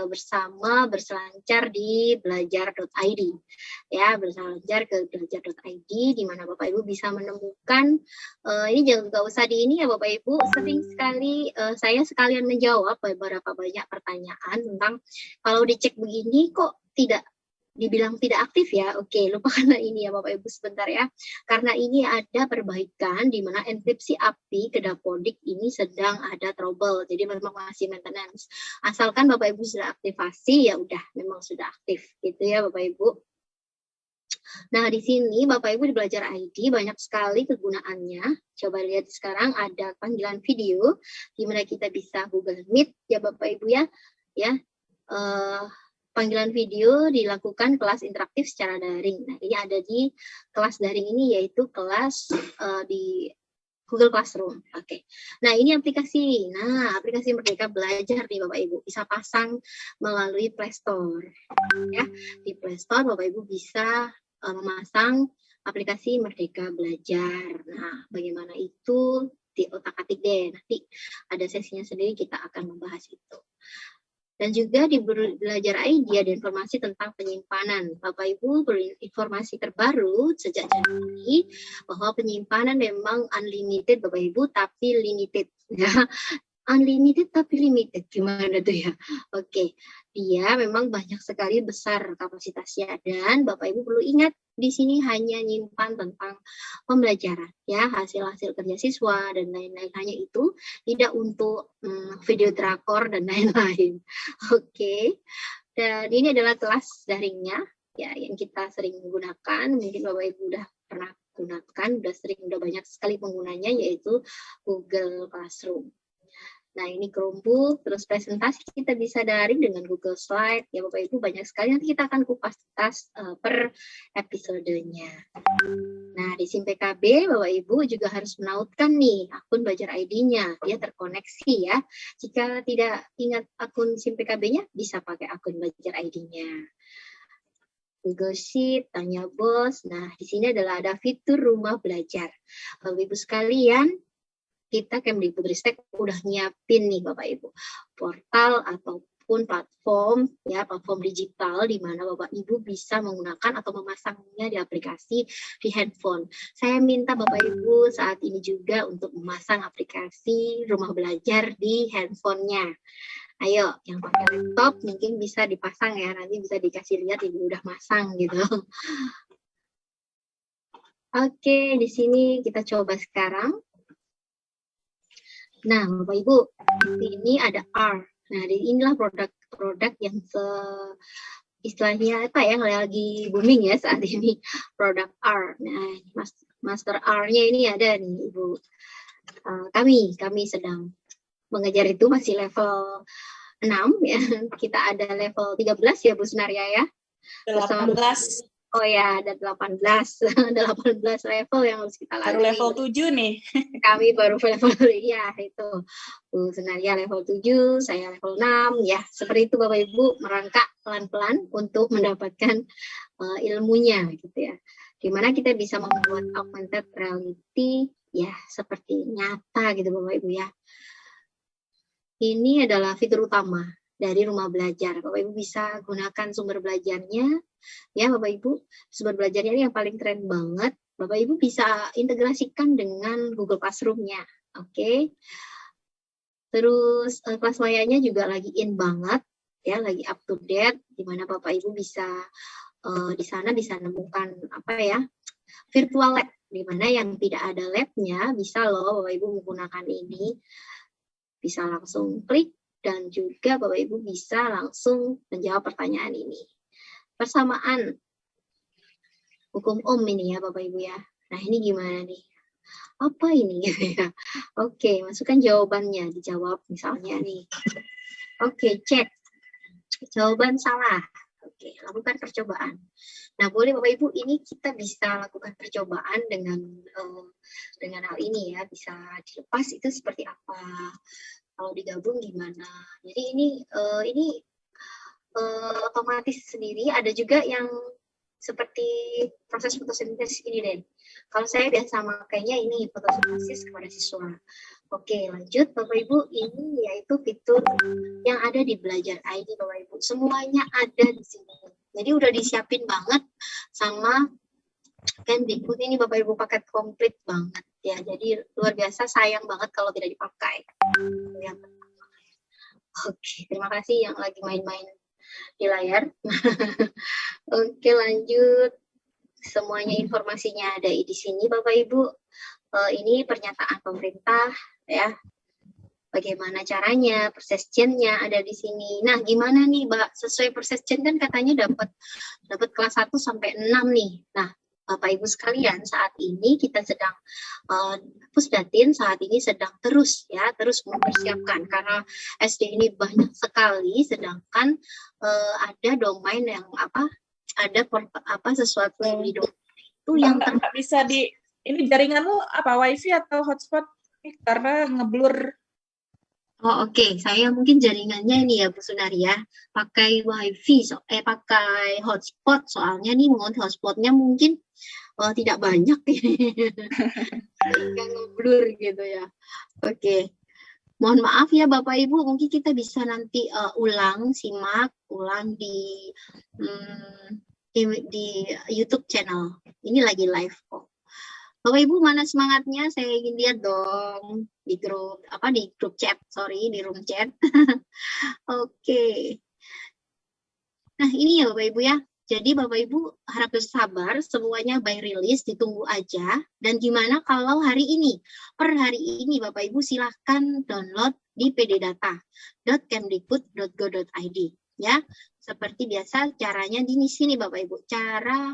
bersama berselancar di belajar.id ya, berselancar ke belajar.id di mana Bapak Ibu bisa menemukan ini jangan nggak usah di ini ya Bapak Ibu, sering sekali saya sekalian menjawab beberapa banyak pertanyaan tentang kalau dicek begini kok tidak dibilang tidak aktif ya. Oke, lupakan ini ya Bapak Ibu sebentar ya. Karena ini ada perbaikan di mana enkripsi API ke Dapodik ini sedang ada trouble. Jadi memang masih maintenance. Asalkan Bapak Ibu sudah aktifasi ya udah memang sudah aktif gitu ya Bapak Ibu. Nah, di sini Bapak Ibu di Belajar ID banyak sekali kegunaannya. Coba lihat sekarang ada panggilan video di mana kita bisa Google Meet ya Bapak Ibu ya. Ya. Panggilan video dilakukan kelas interaktif secara daring. Nah, ini ada di kelas daring ini yaitu kelas di Google Classroom. Oke. Nah, ini aplikasi. Nah, aplikasi Merdeka Belajar nih Bapak Ibu. Bisa pasang melalui Play Store. Ya, di Play Store Bapak Ibu bisa memasang aplikasi Merdeka Belajar. Nah, bagaimana itu di otak-atik deh. Nanti ada sesinya sendiri kita akan membahas itu. Dan juga di Belajar ID ada informasi tentang penyimpanan. Bapak Ibu informasi terbaru sejak Januari bahwa penyimpanan memang unlimited Bapak Ibu tapi limited ya. Unlimited tapi limited, gimana tuh ya? Oke, dia memang banyak sekali besar kapasitasnya dan Bapak Ibu perlu ingat di sini hanya nyimpan tentang pembelajaran ya, hasil-hasil kerja siswa dan lain-lain, hanya itu, tidak untuk video drakor dan lain-lain. Oke. Dan ini adalah kelas daringnya ya yang kita sering gunakan, mungkin Bapak Ibu udah pernah gunakan, udah banyak sekali penggunanya yaitu Google Classroom. Nah, ini Chromebook, terus presentasi kita bisa daring dengan Google Slide. Ya, Bapak Ibu banyak sekali. Nanti kita akan kupas tuntas per episodenya. Nah, di SIM PKB, Bapak Ibu juga harus menautkan nih akun Belajar ID-nya. Dia terkoneksi ya. Jika tidak ingat akun SIM PKB-nya, bisa pakai akun Belajar ID-nya. Google Sheet, tanya bos. Nah, di sini adalah ada fitur rumah belajar. Bapak Ibu sekalian, kita Kemdikbudristek udah nyiapin nih Bapak Ibu portal ataupun platform ya, platform digital di mana Bapak Ibu bisa menggunakan atau memasangnya di aplikasi di handphone. Saya minta Bapak Ibu saat ini juga untuk memasang aplikasi rumah belajar di handphonenya. Ayo, yang pakai laptop mungkin bisa dipasang ya, nanti bisa dikasih lihat Ibu udah masang gitu. Oke, di sini kita coba sekarang. Nah, Bapak Ibu, di sini ada R. Nah, inilah produk yang istilahnya apa ya, lagi booming ya saat ini, produk R. Nah, master R-nya ini ada nih, Ibu. Kami sedang mengejar itu, masih level 6 ya. Kita ada level 13 ya, Bu Sunaria ya. 18. Oh ya, ada 18. Ada 18 level yang harus kita lalui. Baru level 7 nih. Kami baru level, ya itu. Bu Sunaria level 7, saya level 6. Ya, seperti itu Bapak Ibu, merangkak pelan-pelan untuk mendapatkan ilmunya gitu ya. Dimana kita bisa membuat augmented reality ya seperti nyata gitu Bapak Ibu ya. Ini adalah fitur utama dari rumah belajar. Bapak Ibu bisa gunakan sumber belajarnya. Ya Bapak Ibu, sumber belajarnya ini yang paling keren banget. Bapak Ibu bisa integrasikan dengan Google Classroom-nya. Oke. Terus kelas layarnya juga lagi in banget. Ya, lagi up to date. Di mana Bapak Ibu bisa di sana bisa menemukan apa ya, virtual lab. Di mana yang tidak ada lab-nya bisa loh Bapak Ibu menggunakan ini. Bisa langsung klik dan juga Bapak Ibu bisa langsung menjawab pertanyaan ini. Persamaan hukum Ohm ini ya Bapak Ibu ya. Nah ini gimana nih? Apa ini? Oke, masukkan jawabannya, dijawab misalnya nih. Oke, cek. Jawaban salah. Oke, lakukan percobaan. Nah, boleh Bapak Ibu, ini kita bisa lakukan percobaan dengan hal ini ya, bisa dilepas itu seperti apa, kalau digabung gimana. Jadi ini otomatis sendiri. Ada juga yang seperti proses fotosintesis ini deh. Kalau saya biasa makainya ini fotosintesis kepada siswa. Oke, lanjut Bapak Ibu, ini yaitu fitur yang ada di Belajar ID Bapak Ibu. Semuanya ada di sini. Jadi udah disiapin banget sama Kemdikbud ini Bapak Ibu, paket komplit banget ya. Jadi luar biasa, sayang banget kalau tidak dipakai. Oke, terima kasih yang lagi main-main di layar. Oke, lanjut. Semuanya informasinya ada di sini Bapak Ibu. Ini pernyataan pemerintah ya. Bagaimana caranya, persesjennya ada di sini. Nah, gimana nih, Mbak? Sesuai persesjen kan katanya dapat kelas 1 sampai 6 nih. Nah, Bapak Ibu sekalian, saat ini kita sedang Pusdatin saat ini sedang terus mempersiapkan karena SD ini banyak sekali, sedangkan ada domain yang sesuatu di domain itu yang nggak bisa ini jaringanmu apa, wifi atau hotspot? Karena ngeblur. Oh, oke. Saya mungkin jaringannya ini ya Bu Sunaria, pakai wifi, pakai hotspot, soalnya nih hotspotnya mungkin tidak banyak yang ngeblur gitu ya. Oke. Mohon maaf ya Bapak Ibu, mungkin kita bisa nanti simak ulang di YouTube channel. Ini lagi live kok. Bapak Ibu mana semangatnya? Saya ingin lihat dong di grup di room chat. Oke. Nah, ini ya Bapak Ibu ya. Jadi Bapak Ibu harap bersabar, semuanya by release, ditunggu aja. Dan gimana kalau hari ini? Per hari ini Bapak Ibu silahkan download di pddata.kemdikbud.go.id ya. Seperti biasa caranya di sini Bapak Ibu. Cara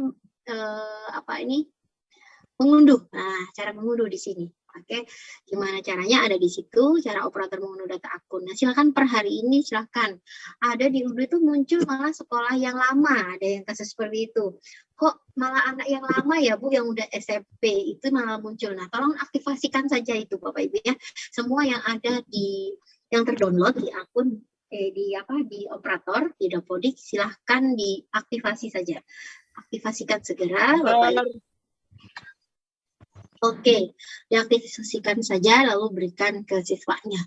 mengunduh. Nah, cara mengunduh di sini. Oke, gimana caranya ada di situ, cara operator mengunduh data akun. Nah, silakan per hari ini silakan. Ada di Udu itu muncul malah sekolah yang lama, ada yang kasus seperti itu. Kok malah anak yang lama ya Bu, yang udah SMP itu malah muncul. Nah, tolong aktifasikan saja itu Bapak Ibu ya. Semua yang ada yang terdownload di akun di operator di Dapodik silahkan diaktifasi saja. Aktifasikan segera Bapak Ibu. Oke, diaktifasikan saja lalu berikan ke siswanya.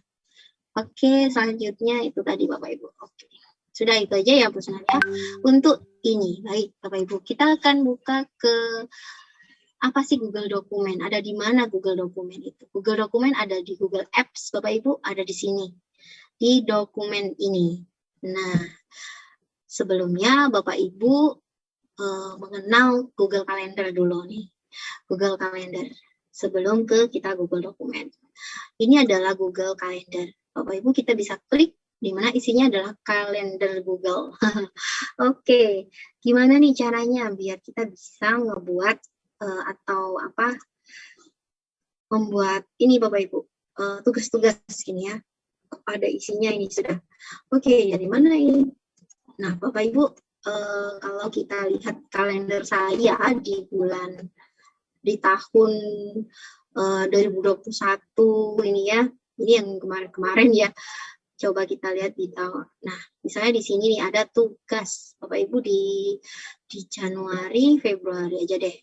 Oke, selanjutnya itu tadi Bapak Ibu. Oke. Sudah itu aja ya Bu Sunaria. Untuk ini, baik Bapak Ibu, kita akan buka ke apa sih Google Dokumen? Ada di mana Google Dokumen itu? Google Dokumen ada di Google Apps, Bapak Ibu, ada di sini. Di dokumen ini. Nah, sebelumnya Bapak Ibu mengenal Google Calendar dulu nih. Google Calendar. Sebelum kita Google Dokumen. Ini adalah Google Calendar. Bapak Ibu kita bisa klik di mana isinya adalah kalender Google. Oke, gimana nih caranya biar kita bisa ngebuat membuat ini Bapak Ibu tugas-tugas gini ya. Ada isinya ini sudah. Oke, dari mana ini? Nah, Bapak Ibu kalau kita lihat kalender saya di tahun 2021 ini ya, ini yang kemarin-kemarin ya. Coba kita lihat di tahun. Nah, misalnya di sini nih ada tugas Bapak Ibu di Januari, Februari aja deh.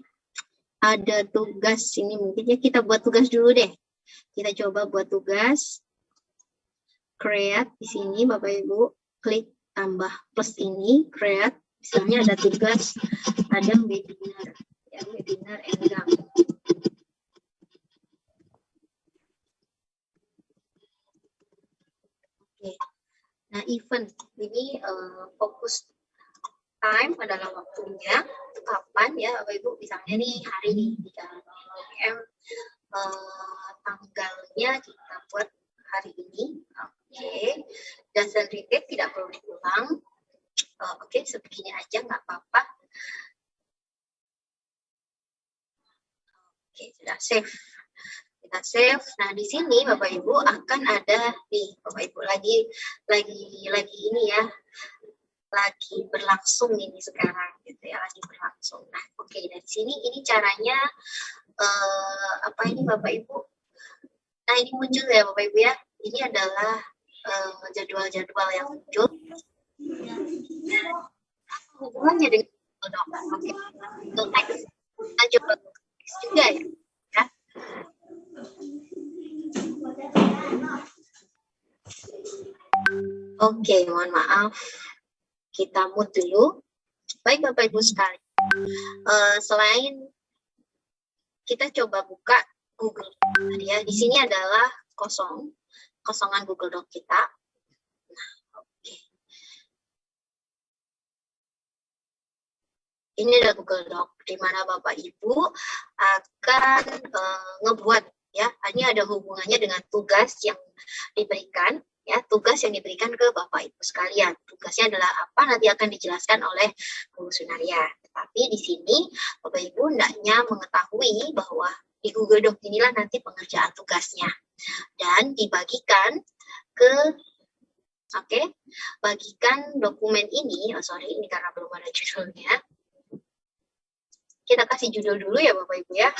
Ada tugas ini, mungkin ya kita buat tugas dulu deh. Kita coba buat tugas. Create di sini Bapak Ibu, klik tambah plus ini, create. Misalnya ada tugas, ada webinar. Ya, webinar Enggang. Oke. Nah, event ini fokus time adalah waktunya, kapan ya Bapak Ibu, misalnya nih hari ini 3 PM, tanggalnya kita buat hari ini. Oke. Doesn't repeat, tidak perlu diulang. Oke, sebegini aja nggak apa-apa. Oke, sudah save. Kita save. Nah, di sini Bapak Ibu akan ada nih, Bapak Ibu lagi ini ya. Lagi berlangsung ini sekarang gitu ya, lagi berlangsung. Nah, oke, dari sini ini caranya ini Bapak Ibu. Nah, ini muncul ya Bapak Ibu ya. Ini adalah jadwal-jadwal yang muncul. Hubungannya dengan Google Doc. Oke. Untuk teks kita coba teks juga ya. Oke, mohon maaf. Kita mute dulu. Baik Bapak Ibu sekalian. Selain kita coba buka Google Doc ya, di sini adalah kosongan Google Doc kita. Nah, oke. Ini adalah Google Doc di mana Bapak Ibu akan ngebuat ya. Ini ada hubungannya dengan tugas yang diberikan ya, tugas yang diberikan ke Bapak Ibu sekalian. Tugasnya adalah apa nanti akan dijelaskan oleh Bu Sunaria. Tapi di sini Bapak Ibu hendaknya mengetahui bahwa di Google Doc inilah nanti pengerjaan tugasnya dan dibagikan ke bagikan dokumen ini. Ini karena belum ada judulnya. Kita kasih judul dulu ya Bapak Ibu ya.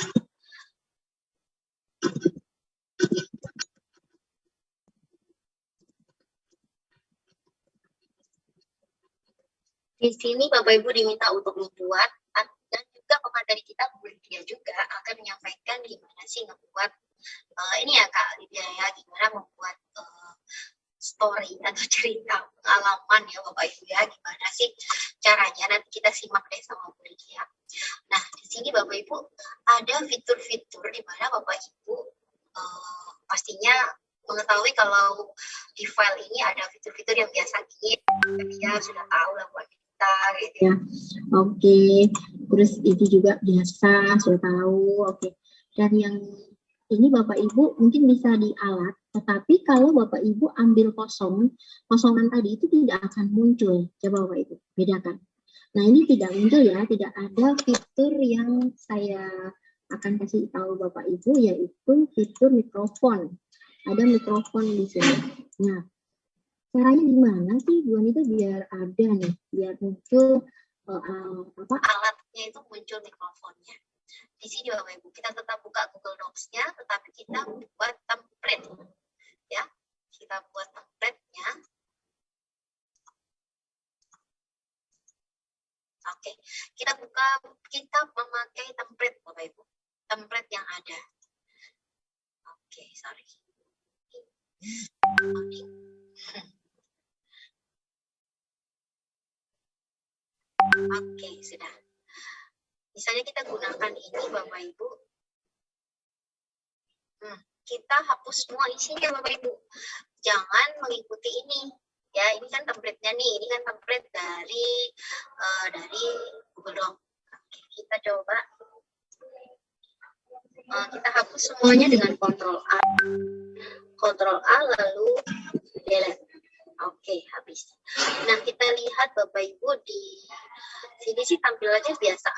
Di sini Bapak Ibu diminta untuk membuat, dan juga pemateri kita Bu Lydia juga akan menyampaikan gimana sih ngebuat ini ya Kak Lydia ya, gimana membuat story atau cerita pengalaman ya Bapak Ibu ya, gimana sih caranya, nanti kita simak deh sama Bu Lydia. Nah di sini Bapak Ibu ada fitur-fitur di mana Bapak Ibu pastinya mengetahui kalau di file ini ada fitur-fitur yang biasa dia sudah tahu lah buat kita gitu ya. Oke. Terus itu juga biasa sudah tahu. Oke. Dan yang ini Bapak Ibu mungkin bisa di alat, tetapi kalau Bapak Ibu ambil kosongan tadi itu tidak akan muncul. Coba Bapak Ibu bedakan. Nah ini tidak muncul ya, tidak ada fitur yang saya akan kasih tahu Bapak Ibu, yaitu fitur mikrofon. Ada mikrofon di sini. Nah, caranya gimana sih Bu Anita biar ada nih, biar muncul alatnya itu muncul mikrofonnya. Di sini Bapak Ibu kita tetap buka Google Docs-nya, tetapi kita buat template ya. Kita buat template-nya. Oke, kita memakai template Bapak Ibu. Template yang ada. Oke, sorry. Oke, sudah. Misalnya kita gunakan ini Bapak Ibu. Kita hapus semua isinya Bapak Ibu. Jangan mengikuti ini. Ya, ini kan template-nya nih. Ini kan template dari Google Doc. Oke, kita coba. Kita hapus semuanya dengan Ctrl A lalu delete. Oke, habis. Nah, kita lihat Bapak Ibu di sini sih tampilannya biasa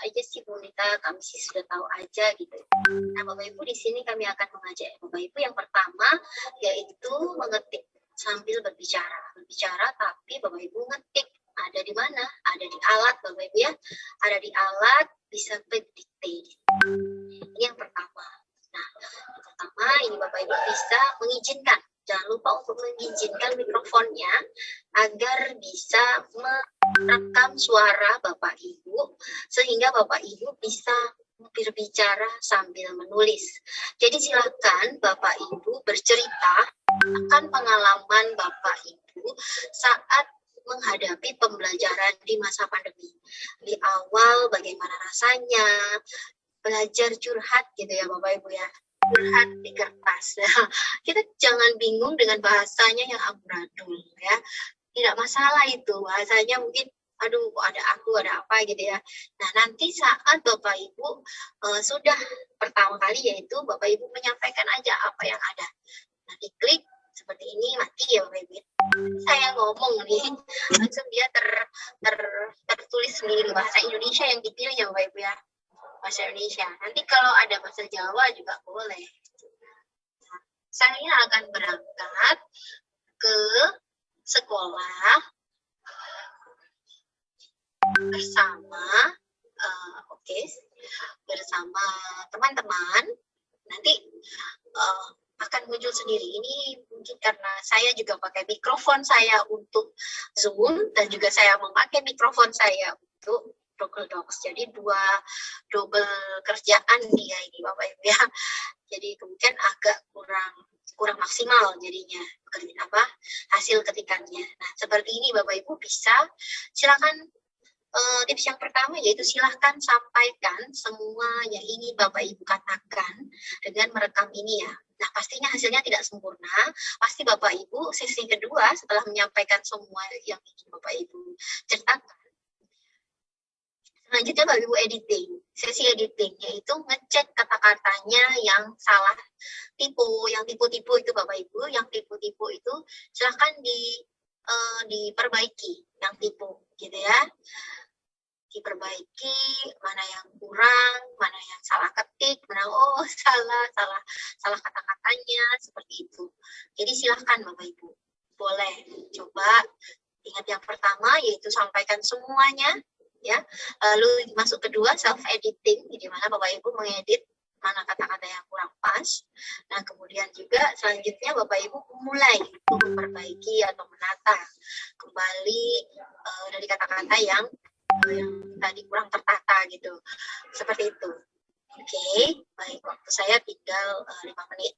aja sih Bu Nita, kami sih sudah tahu aja gitu. Nah, Bapak Ibu di sini kami akan mengajak Bapak Ibu yang pertama yaitu mengetik sambil berbicara tapi Bapak Ibu ngetik. Ada di mana? Ada di alat Bapak Ibu ya. Ada di alat, bisa klik dictate. Ini yang pertama. Nah, yang pertama ini Bapak Ibu bisa mengizinkan. Jangan lupa untuk mengizinkan mikrofonnya agar bisa merekam suara Bapak Ibu sehingga Bapak Ibu bisa berbicara sambil menulis. Jadi silakan Bapak Ibu bercerita akan pengalaman Bapak Ibu saat menghadapi pembelajaran di masa pandemi. Di awal bagaimana rasanya, belajar curhat gitu ya Bapak Ibu ya. Curhat di kertas. Nah, kita jangan bingung dengan bahasanya yang amburadul ya. Tidak masalah itu. Bahasanya mungkin aduh ada aku, ada apa gitu ya. Nah, nanti saat Bapak Ibu sudah pertama kali yaitu Bapak Ibu menyampaikan aja apa yang ada. Nah, diklik seperti ini, mati ya Bapak Ibu. Saya ngomong nih, langsung dia tertulis sendiri bahasa Indonesia yang dipilih ya Bapak Ibu ya. Bahasa Indonesia. Nanti kalau ada bahasa Jawa juga boleh. Nah, saya akan berangkat ke sekolah bersama bersama teman-teman. Nanti akan muncul sendiri. Ini mungkin karena saya juga pakai mikrofon saya untuk Zoom dan juga saya memakai mikrofon saya untuk Google Docs. Jadi double kerjaan dia ini Bapak Ibu ya. Jadi kemudian agak kurang maksimal jadinya hasil ketikannya. Nah, seperti ini Bapak Ibu bisa silakan tips yang pertama yaitu silahkan sampaikan semua yang ingin Bapak Ibu katakan dengan merekam ini ya. Nah, pastinya hasilnya tidak sempurna. Pasti Bapak Ibu sesi kedua setelah menyampaikan semua yang ingin Bapak Ibu ceritakan. Selanjutnya Bapak Ibu editing. Sesi editing yaitu ngecek kata-katanya yang salah yang tipu-tipu itu Bapak Ibu, yang tipu-tipu itu silahkan diperbaiki yang tipu gitu ya. Diperbaiki mana yang kurang, mana yang salah ketik, mana salah kata-katanya seperti itu. Jadi silahkan Bapak Ibu boleh coba ingat yang pertama yaitu sampaikan semuanya ya. Lalu masuk kedua self editing di mana Bapak Ibu mengedit mana kata-kata yang kurang pas. Nah, kemudian juga selanjutnya Bapak Ibu mulai memperbaiki atau menata kembali dari kata-kata yang tadi kurang tertata gitu. Seperti itu. Oke, baik, waktu saya tinggal 5 menit.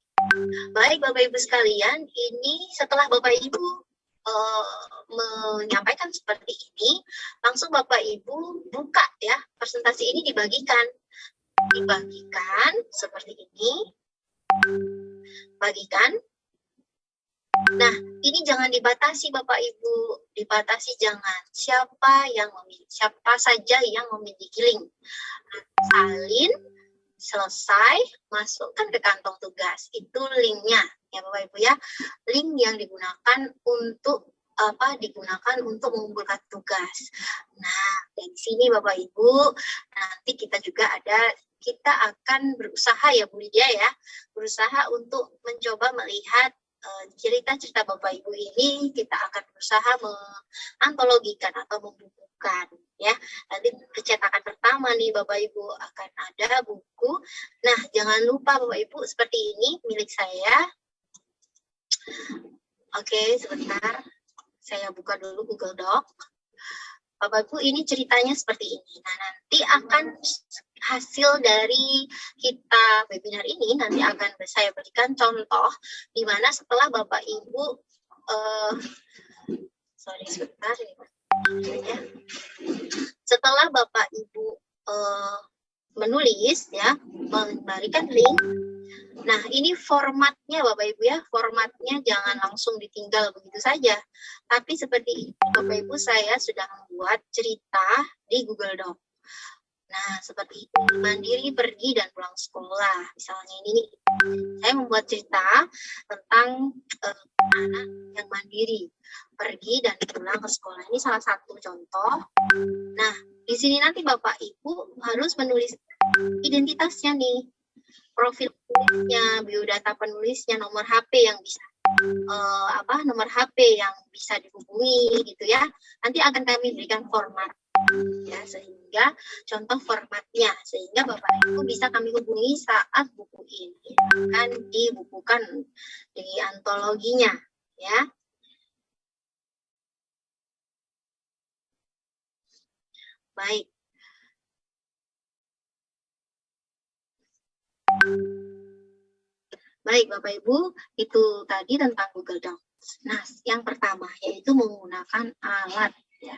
Baik Bapak Ibu sekalian, ini setelah Bapak Ibu menyampaikan seperti ini, langsung Bapak Ibu buka ya, presentasi ini dibagikan seperti ini. Bagikan. Nah, ini jangan dibatasi Bapak Ibu, dibatasi jangan. Siapa saja yang memiliki link. Salin, selesai, masukkan ke kantong tugas. Itu linknya ya Bapak Ibu ya. Link yang digunakan untuk mengumpulkan tugas. Nah, dari sini Bapak Ibu, nanti kita akan berusaha ya Bu Lydia ya, berusaha untuk mencoba melihat cerita-cerita Bapak Ibu ini kita akan berusaha mengantologikan atau membukukan ya. Nanti kecetakan pertama nih Bapak Ibu akan ada buku. Nah, jangan lupa Bapak Ibu seperti ini milik saya. Oke, sebentar. Saya buka dulu Google Doc. Bapak Ibu ini ceritanya seperti ini. Nah, nanti akan hasil dari kita webinar ini nanti akan saya berikan contoh di mana setelah Bapak Ibu setelah Bapak Ibu menulis ya, memberikan link. Nah, ini formatnya Bapak Ibu ya, formatnya jangan langsung ditinggal begitu saja. Tapi seperti ini Bapak Ibu, saya sudah membuat cerita di Google Doc. Nah, seperti itu, mandiri pergi dan pulang sekolah. Misalnya ini nih, saya membuat cerita tentang anak yang mandiri, pergi dan pulang ke sekolah. Ini salah satu contoh. Nah, di sini nanti Bapak Ibu harus menulis identitasnya nih, profil penulisnya, biodata penulisnya, nomor HP yang bisa nomor HP yang bisa dihubungi gitu ya. Nanti akan kami berikan format ya, sehingga contoh formatnya sehingga Bapak Ibu bisa kami hubungi saat buku ini akan dibukukan di antologinya ya. Baik. Baik Bapak Ibu, itu tadi tentang Google Docs. Nah, yang pertama yaitu menggunakan alat ya.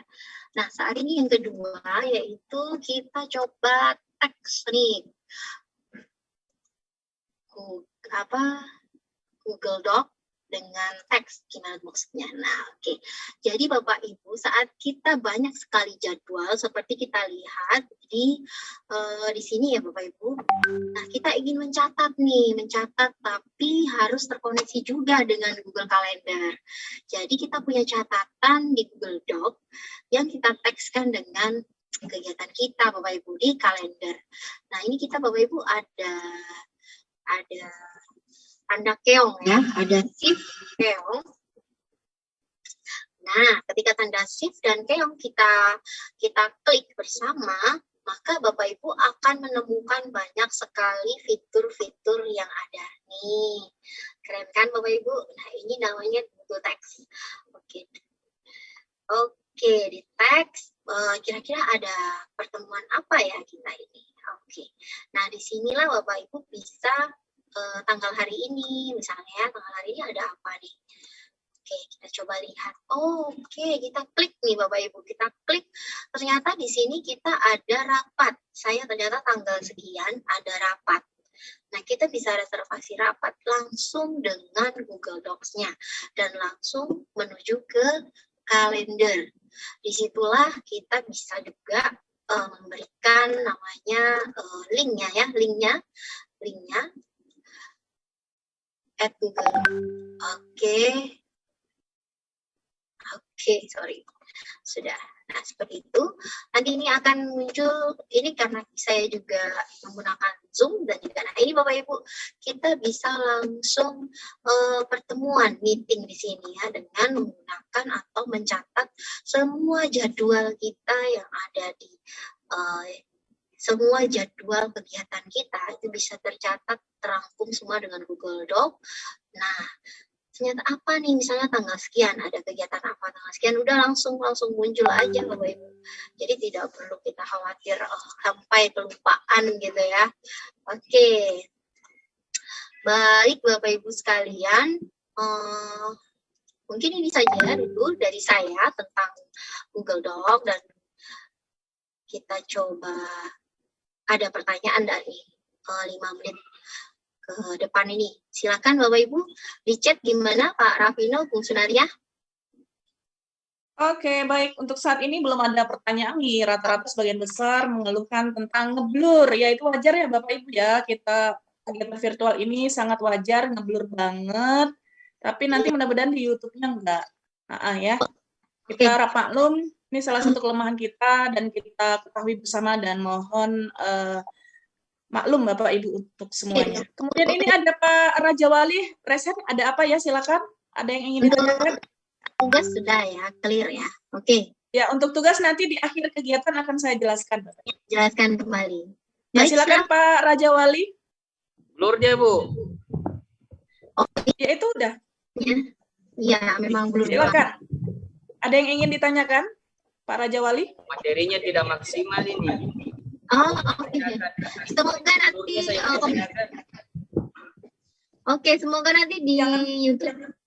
Nah, saat ini yang kedua yaitu kita coba teks nih. Google Doc dengan teks, gimana maksudnya? Nah, oke. Jadi Bapak Ibu, saat kita banyak sekali jadwal seperti kita lihat di sini ya Bapak Ibu. Nah, kita ingin mencatat tapi harus terkoneksi juga dengan Google Calendar. Jadi kita punya catatan di Google Doc yang kita tekskan dengan kegiatan kita Bapak Ibu di kalender. Nah, ini kita Bapak Ibu ada tanda keong ya, ada shift keong. Nah, ketika tanda shift dan keong kita klik bersama, maka Bapak Ibu akan menemukan banyak sekali fitur-fitur yang ada. Nih, keren kan Bapak Ibu? Nah, ini namanya Google Text. Oke. Oke, di teks kira-kira ada pertemuan apa ya kita ini? Oke, nah disinilah Bapak Ibu bisa tanggal hari ini, misalnya ya, tanggal hari ini ada apa nih? Oke, kita coba lihat. Oke, kita klik nih Bapak Ibu, kita klik. Ternyata di sini kita ada rapat. Saya ternyata tanggal sekian ada rapat. Nah, kita bisa reservasi rapat langsung dengan Google Docs-nya dan langsung menuju ke kalender. Disitulah kita bisa juga memberikan namanya linknya ya, linknya at Google. Oke, sorry. Sudah. Nah, seperti itu. Nanti ini akan muncul, ini karena saya juga menggunakan Zoom dan juga, nah ini Bapak Ibu, kita bisa langsung pertemuan, meeting di sini ya, dengan menggunakan atau mencatat semua jadwal kita yang ada di, semua jadwal kegiatan kita, itu bisa tercatat, terangkum semua dengan Google Doc. Nah, ternyata apa nih, misalnya tanggal sekian ada kegiatan apa, tanggal sekian udah langsung muncul aja Bapak Ibu. Jadi tidak perlu kita khawatir sampai kelupaan gitu ya. Oke. Baik Bapak Ibu sekalian, mungkin ini saja dulu dari saya tentang Google Doc, dan kita coba ada pertanyaan dari 5 menit ke depan ini. Silakan Bapak Ibu di chat gimana Pak Rafino, Bung Sunaria. Oke, baik. Untuk saat ini belum ada pertanyaan nih. Rata-rata sebagian besar mengeluhkan tentang ngeblur. Ya, itu wajar ya Bapak Ibu ya. Kita kegiatan virtual ini sangat wajar, ngeblur banget. Tapi nanti mudah-mudahan di YouTube-nya enggak. Ya. Kita harap maklum, ini salah satu kelemahan kita dan kita ketahui bersama, dan mohon maklum Bapak Ibu untuk semuanya. Kemudian ini ada Pak Raja Wali, Resen, ada apa ya? Silakan. Ada yang ingin ditanyakan? Tugas sudah ya, clear ya. Oke. Ya, untuk tugas nanti di akhir kegiatan akan saya jelaskan. Jelaskan kembali. Ya, silakan Pak Raja Wali. Blur dia, Bu. Oke. Ya, itu udah. Ya, memang belum. Silakan. Ada yang ingin ditanyakan, Pak Raja Wali? Materinya tidak maksimal ini. Oh, oke. Semoga nanti semoga nanti di YouTube.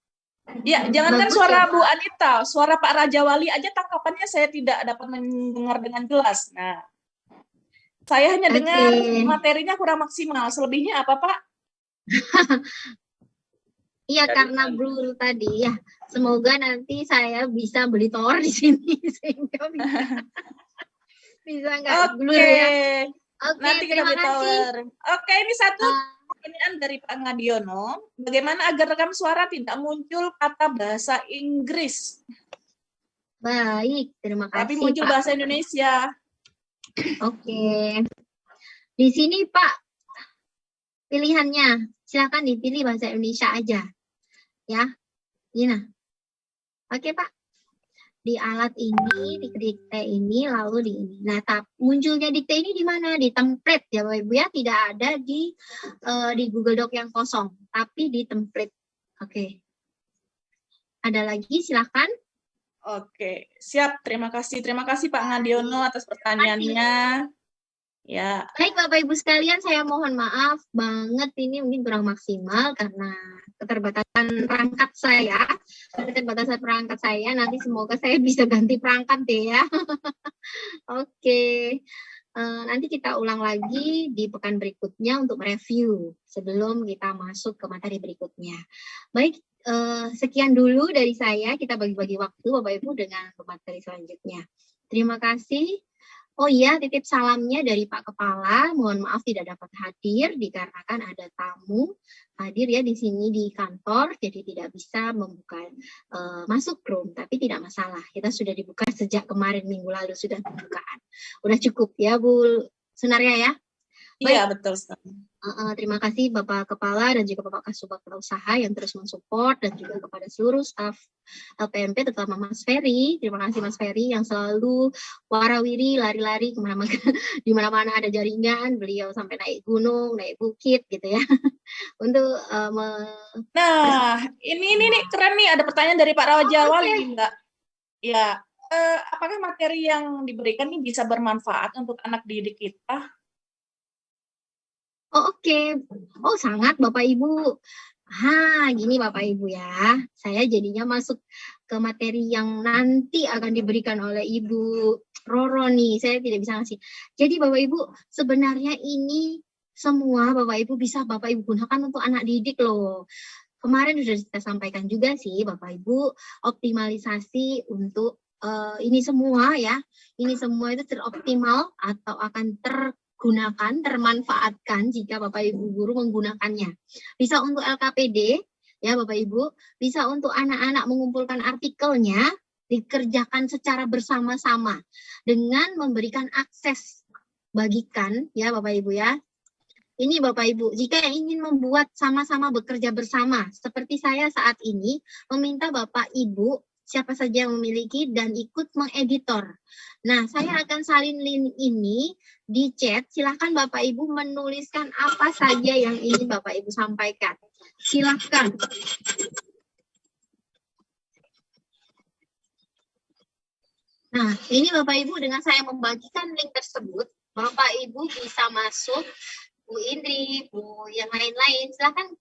Ya, jangankan suara Bu Anita, suara Pak Raja Wali aja tangkapannya saya tidak dapat mendengar dengan jelas. Nah, saya hanya dengar materinya kurang maksimal. Selebihnya apa, Pak? Iya, karena blur tadi ya. Semoga nanti saya bisa beli tower di sini sehingga bisa nggak blur ya. Oke, nanti kita beli tower. Oke, ini satu pertanyaan dari Pak Ngadiono. Bagaimana agar rekam suara tidak muncul kata bahasa Inggris? Baik, terima kasih. Tapi muncul Pak. bahasa Indonesia. Oke. Di sini Pak, pilihannya silakan dipilih bahasa Indonesia aja. Ya, Gina. Oke Pak. Di alat ini, di dikte ini, lalu di ini. Nah, munculnya dikte ini di mana? Di template ya Bapak Ibu ya, tidak ada di Google Doc yang kosong, tapi di template. Oke. Ada lagi, silakan. Oke, siap. Terima kasih Pak Ngadiono atas pertanyaannya. Ya. Baik Bapak Ibu sekalian, saya mohon maaf banget ini mungkin kurang maksimal karena keterbatasan perangkat saya. Nanti semoga saya bisa ganti perangkat deh ya. Oke. Nanti kita ulang lagi di pekan berikutnya untuk review sebelum kita masuk ke materi berikutnya. Baik, sekian dulu dari saya. Kita bagi-bagi waktu Bapak Ibu dengan materi selanjutnya. Terima kasih. Oh iya, titip salamnya dari Pak Kepala. Mohon maaf tidak dapat hadir dikarenakan ada tamu hadir ya di sini di kantor, jadi tidak bisa membuka masuk room. Tapi tidak masalah, kita sudah dibuka sejak kemarin minggu lalu sudah pembukaan. Udah cukup ya Bu Sunaria ya. Iya betul. Terima kasih Bapak Kepala dan juga Bapak Kasubag Usaha yang terus mensupport, dan juga kepada seluruh staf LPMP terutama Mas Ferry. Terima kasih Mas Ferry yang selalu warawiri lari-lari kemana-mana, di mana-mana ada jaringan, beliau sampai naik gunung, naik bukit gitu ya. Untuk nah ini nih keren nih, ada pertanyaan dari Pak Raja Wali Mbak. Ya, apakah materi yang diberikan ini bisa bermanfaat untuk anak didik kita? Oh, oke. Oh, sangat Bapak Ibu. Gini Bapak Ibu ya. Saya jadinya masuk ke materi yang nanti akan diberikan oleh Ibu Roro nih. Saya tidak bisa ngasih. Jadi Bapak Ibu, sebenarnya ini semua Bapak Ibu bisa Bapak Ibu gunakan untuk anak didik loh. Kemarin sudah kita sampaikan juga sih Bapak Ibu, optimalisasi untuk ini semua ya. Ini semua itu teroptimal atau akan tergunakan, termanfaatkan jika Bapak Ibu guru menggunakannya. Bisa untuk LKPD, ya Bapak Ibu, bisa untuk anak-anak mengumpulkan artikelnya, dikerjakan secara bersama-sama dengan memberikan akses bagikan, ya Bapak Ibu ya. Ini Bapak Ibu, jika ingin membuat sama-sama bekerja bersama, seperti saya saat ini, meminta Bapak Ibu, siapa saja yang memiliki dan ikut mengeditor. Nah, saya akan salin link ini di chat. Silakan Bapak Ibu menuliskan apa saja yang ingin Bapak Ibu sampaikan. Silakan. Nah, ini Bapak Ibu dengan saya membagikan link tersebut, Bapak Ibu bisa masuk, Bu Indri, Bu yang lain-lain. Silakan.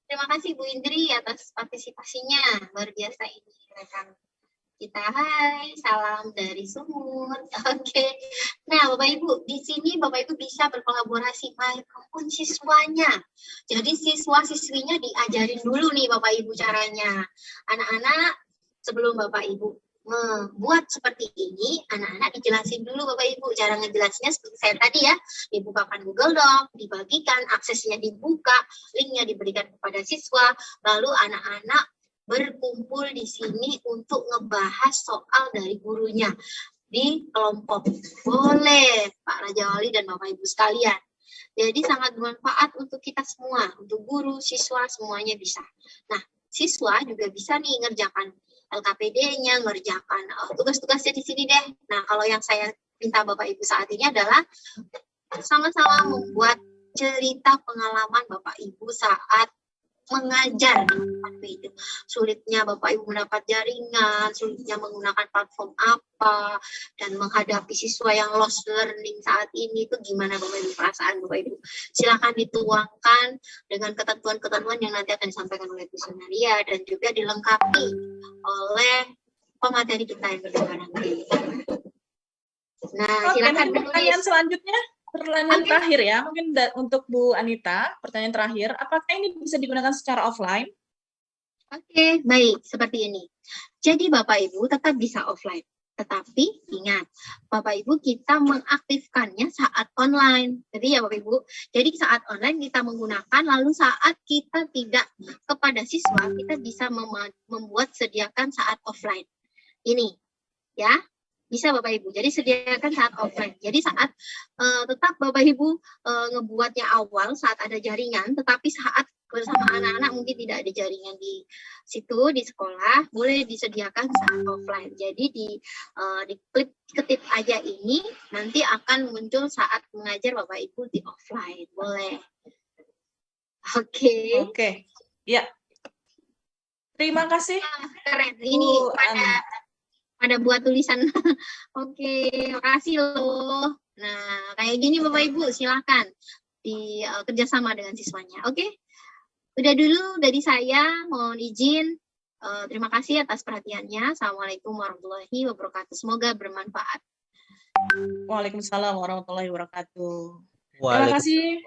Terima kasih Bu Indri atas partisipasinya. Luar biasa ini rekan kita. Hai, salam dari Sumut. Oke. Nah, Bapak Ibu, di sini Bapak Ibu bisa berkolaborasi maupun siswanya. Jadi siswa-siswinya diajarin dulu nih Bapak Ibu caranya. Anak-anak sebelum Bapak Ibu membuat seperti ini, anak-anak dijelasin dulu Bapak Ibu. Cara ngejelasinnya seperti saya tadi ya, dibukakan Google Doc, dibagikan, aksesnya dibuka, linknya diberikan kepada siswa, lalu anak-anak berkumpul di sini untuk ngebahas soal dari gurunya di kelompok. Boleh Pak Raja Wali dan Bapak Ibu sekalian. Jadi sangat bermanfaat untuk kita semua, untuk guru, siswa, semuanya bisa. Nah, siswa juga bisa nih ngerjakan LKPD-nya, ngerjakan tugas-tugasnya di sini deh. Nah, kalau yang saya minta Bapak Ibu saat ini adalah sama-sama membuat cerita pengalaman Bapak Ibu saat mengajar di LKPD. Sulitnya Bapak Ibu mendapat jaringan, sulitnya menggunakan platform apa, dan menghadapi siswa yang lost learning saat ini itu gimana Bapak Ibu, perasaan Bapak Ibu. Silakan dituangkan dengan ketentuan-ketentuan yang nanti akan disampaikan oleh Bu Sunaria dan juga dilengkapi oleh pemateri kita yang berdua nanti. Nah, silakan pertanyaan selanjutnya. Pertanyaan terakhir ya, mungkin untuk Bu Anita, pertanyaan terakhir, apakah ini bisa digunakan secara offline? Oke, baik, seperti ini. Jadi Bapak Ibu tetap bisa offline, tetapi ingat, Bapak Ibu kita mengaktifkannya saat online. Jadi ya Bapak Ibu, jadi saat online kita menggunakan, lalu saat kita tidak kepada siswa, kita bisa membuat sediakan saat offline. Ini, ya. Bisa Bapak Ibu, jadi sediakan saat offline. Jadi saat tetap Bapak Ibu ngebuatnya awal saat ada jaringan, tetapi saat bersama anak-anak mungkin tidak ada jaringan di situ, di sekolah, boleh disediakan saat offline. Jadi di klik ketik aja ini, nanti akan muncul saat mengajar Bapak Ibu di offline. Boleh. Oke. Oke, ya. Terima kasih. Keren. Ini ada buat tulisan. Oke, makasih loh. Nah, kayak gini Bapak Ibu, silakan di kerjasama dengan siswanya. Oke, udah dulu dari saya. Mohon izin. Terima kasih atas perhatiannya. Assalamualaikum warahmatullahi wabarakatuh. Semoga bermanfaat. Waalaikumsalam warahmatullahi wabarakatuh. Terima kasih,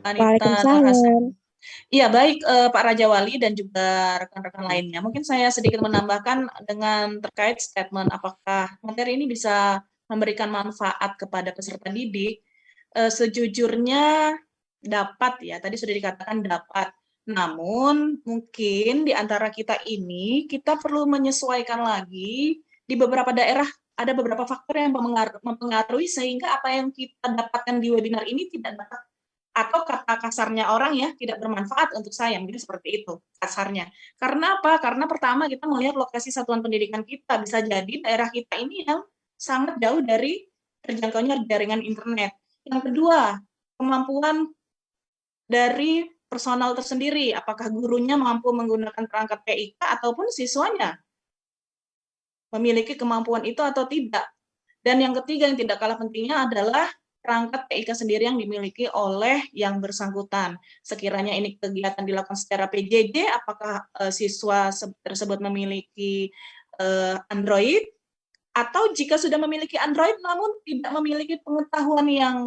Anita. Waalaikumsalam. Iya, baik Pak Raja Wali dan juga rekan-rekan lainnya. Mungkin saya sedikit menambahkan dengan terkait statement apakah materi ini bisa memberikan manfaat kepada peserta didik. Sejujurnya dapat ya, tadi sudah dikatakan dapat. Namun mungkin di antara kita ini kita perlu menyesuaikan lagi di beberapa daerah ada beberapa faktor yang mempengaruhi sehingga apa yang kita dapatkan di webinar ini tidak dapat atau kata kasarnya orang ya tidak bermanfaat untuk saya, mungkin seperti itu kasarnya. Karena apa? Karena pertama kita melihat lokasi satuan pendidikan kita, bisa jadi daerah kita ini yang sangat jauh dari terjangkaunya jaringan internet. Yang kedua, kemampuan dari personal tersendiri, apakah gurunya mampu menggunakan perangkat PIK ataupun siswanya memiliki kemampuan itu atau tidak. Dan yang ketiga yang tidak kalah pentingnya adalah perangkat TIK sendiri yang dimiliki oleh yang bersangkutan. Sekiranya ini kegiatan dilakukan secara PJJ, apakah siswa tersebut memiliki Android, atau jika sudah memiliki Android namun tidak memiliki pengetahuan yang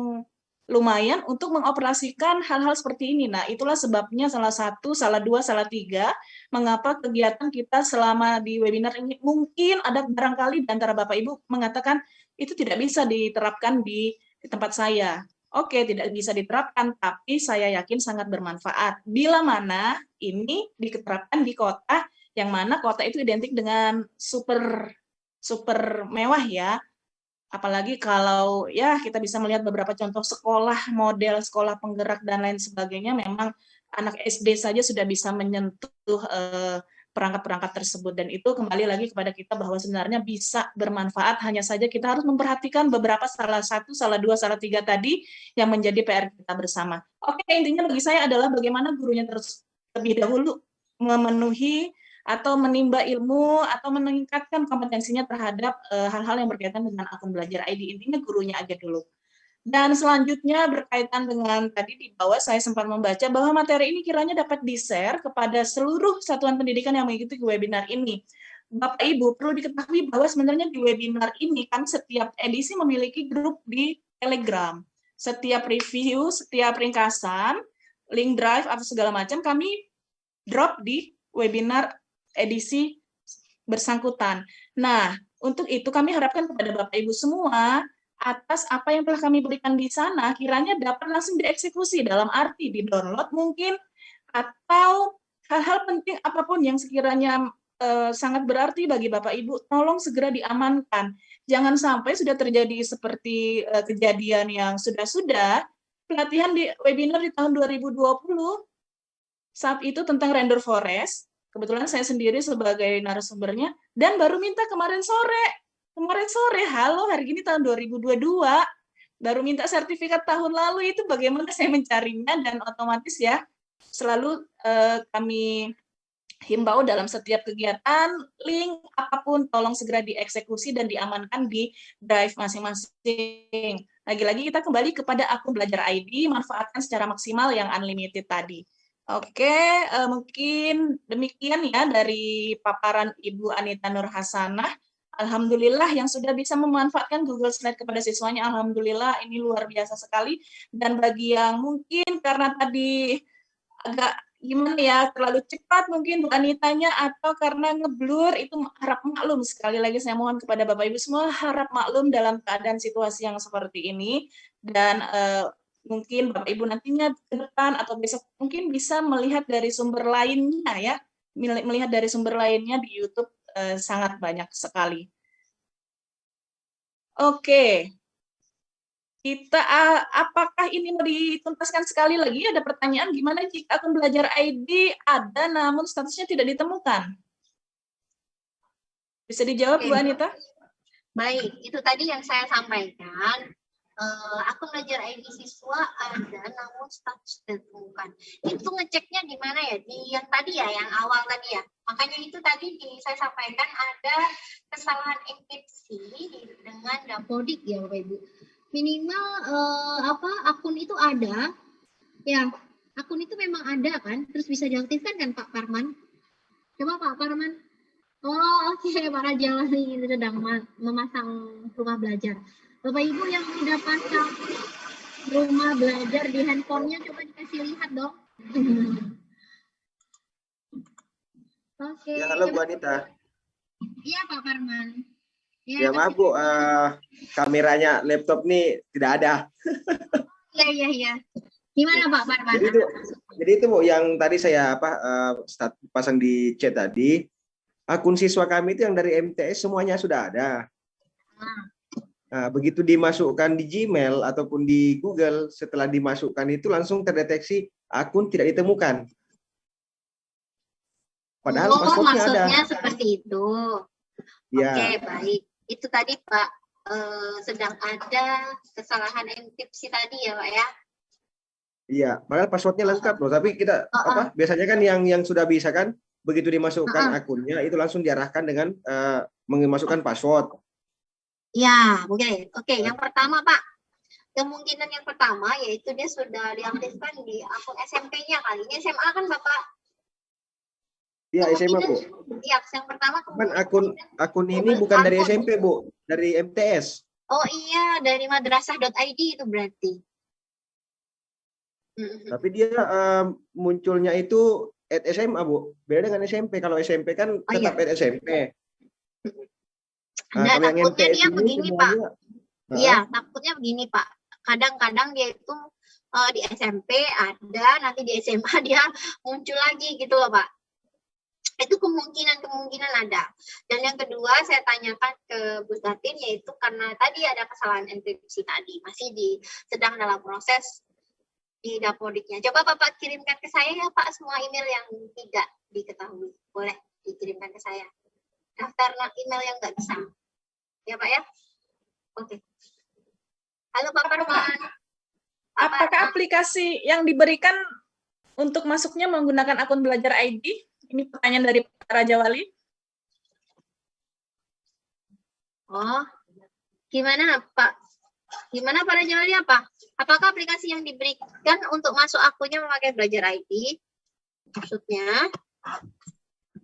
lumayan untuk mengoperasikan hal-hal seperti ini. Nah, itulah sebabnya salah satu, salah dua, salah tiga, mengapa kegiatan kita selama di webinar ini mungkin ada barangkali di antara Bapak Ibu mengatakan itu tidak bisa diterapkan di tempat saya. Oke, tidak bisa diterapkan, tapi saya yakin sangat bermanfaat. Bila mana ini diterapkan di kota, yang mana kota itu identik dengan super mewah ya. Apalagi kalau ya kita bisa melihat beberapa contoh sekolah, model sekolah penggerak dan lain sebagainya, memang anak SD saja sudah bisa menyentuh perangkat-perangkat tersebut. Dan itu kembali lagi kepada kita bahwa sebenarnya bisa bermanfaat, hanya saja kita harus memperhatikan beberapa salah satu, salah dua, salah tiga tadi yang menjadi PR kita bersama. Oke, intinya bagi saya adalah bagaimana gurunya terlebih dahulu memenuhi atau menimba ilmu atau meningkatkan kompetensinya terhadap hal-hal yang berkaitan dengan akun belajar ID. Intinya gurunya aja dulu. Dan selanjutnya berkaitan dengan tadi di bawah saya sempat membaca bahwa materi ini kiranya dapat di-share kepada seluruh satuan pendidikan yang mengikuti webinar ini. Bapak Ibu perlu diketahui bahwa sebenarnya di webinar ini kan setiap edisi memiliki grup di Telegram. Setiap review, setiap ringkasan, link drive atau segala macam kami drop di webinar edisi bersangkutan. Nah, untuk itu kami harapkan kepada Bapak Ibu semua, atas apa yang telah kami berikan di sana, kiranya dapat langsung dieksekusi dalam arti di-download mungkin, atau hal-hal penting apapun yang sekiranya sangat berarti bagi Bapak Ibu, tolong segera diamankan. Jangan sampai sudah terjadi seperti kejadian yang sudah-sudah, pelatihan di webinar di tahun 2020, saat itu tentang render forest, kebetulan saya sendiri sebagai narasumbernya, dan baru minta kemarin sore, halo hari ini tahun 2022, baru minta sertifikat tahun lalu, itu bagaimana saya mencarinya, dan otomatis ya, selalu kami himbau dalam setiap kegiatan, link apapun tolong segera dieksekusi dan diamankan di drive masing-masing. Lagi-lagi kita kembali kepada akun belajar ID, manfaatkan secara maksimal yang unlimited tadi. Oke, mungkin demikian ya dari paparan Ibu Anita Nur Hasanah. Alhamdulillah yang sudah bisa memanfaatkan Google Slide kepada siswanya, alhamdulillah ini luar biasa sekali. Dan bagi yang mungkin karena tadi agak gimana ya, terlalu cepat mungkin Bu Anitanya atau karena ngeblur, itu harap maklum. Sekali lagi saya mohon kepada Bapak Ibu semua, harap maklum dalam keadaan situasi yang seperti ini. Dan mungkin Bapak Ibu nantinya ke depan atau besok mungkin bisa melihat dari sumber lainnya ya, melihat dari sumber lainnya di YouTube sangat banyak sekali. Oke, kita apakah ini mau dituntaskan sekali lagi? Ada pertanyaan gimana jika akun belajar ID ada namun statusnya tidak ditemukan? Bisa dijawab Bu Anita? Baik, itu tadi yang saya sampaikan. Akun belajar ID siswa ada namun status ditemukan. Itu ngeceknya di mana ya? Di yang tadi ya, yang awal tadi ya. Makanya itu tadi saya sampaikan ada kesalahan enkripsi dengan dapodik ya Bapak Ibu. Minimal akun itu ada, ya akun itu memang ada kan, terus bisa diaktifkan kan Pak Parman? Coba Pak Parman. Oh oke, Pak Rajawan ini sedang memasang rumah belajar. Bapak Ibu yang sudah pasang rumah belajar di handphonenya coba dikasih lihat dong. Oke. Ya, halo Bu Anita. Iya Pak Parman. Ya maaf Bu, kameranya laptop nih tidak ada. Iya. Gimana Pak Parman? Jadi itu Bu, yang tadi saya pasang di chat tadi, akun siswa kami itu yang dari MTS semuanya sudah ada. Nah, begitu dimasukkan di Gmail ataupun di Google, setelah dimasukkan itu langsung terdeteksi akun tidak ditemukan. Padahal passwordnya ada. Maksudnya seperti itu. Ya. Oke, baik. Itu tadi Pak sedang ada kesalahan enkripsi tadi ya Pak ya? Iya, padahal passwordnya lengkap loh. Tapi kita biasanya kan yang sudah bisa kan, begitu dimasukkan akunnya itu langsung diarahkan dengan memasukkan password. Ya, boleh. Oke, yang pertama Pak. Kemungkinan yang pertama yaitu dia sudah diaktifkan di akun SMP-nya kali. Ini SMA kan Bapak? Iya, SMA, Bu. Iya, yang pertama Kan akun ini bukan dari SMP, Bu, dari MTS. Oh iya, dari madrasah.id itu berarti. Tapi dia munculnya itu at SMA, Bu. Beda dengan SMP. Kalau SMP kan tetap at SMP. Nah, kalau yang takutnya MTS dia ini begini Pak. semuanya, Iya, takutnya begini Pak. Kadang-kadang dia itu di SMP ada, nanti di SMA dia muncul lagi gitu loh Pak. Itu kemungkinan ada. Dan yang kedua saya tanyakan ke Bu Tatin yaitu karena tadi ada kesalahan enkripsi tadi, masih sedang dalam proses di Dapodiknya. Coba Bapak kirimkan ke saya ya Pak semua email yang tidak diketahui. Boleh dikirimkan ke saya. Daftar email yang nggak bisa. Ya Pak ya? Oke. Halo Pak Parman. Apakah aplikasi yang diberikan untuk masuknya menggunakan akun Belajar ID? Ini pertanyaan dari Pak Raja Wali. Oh, gimana Pak? Gimana Pak Raja Wali apa? Apakah aplikasi yang diberikan untuk masuk akunnya memakai Belajar ID? Maksudnya?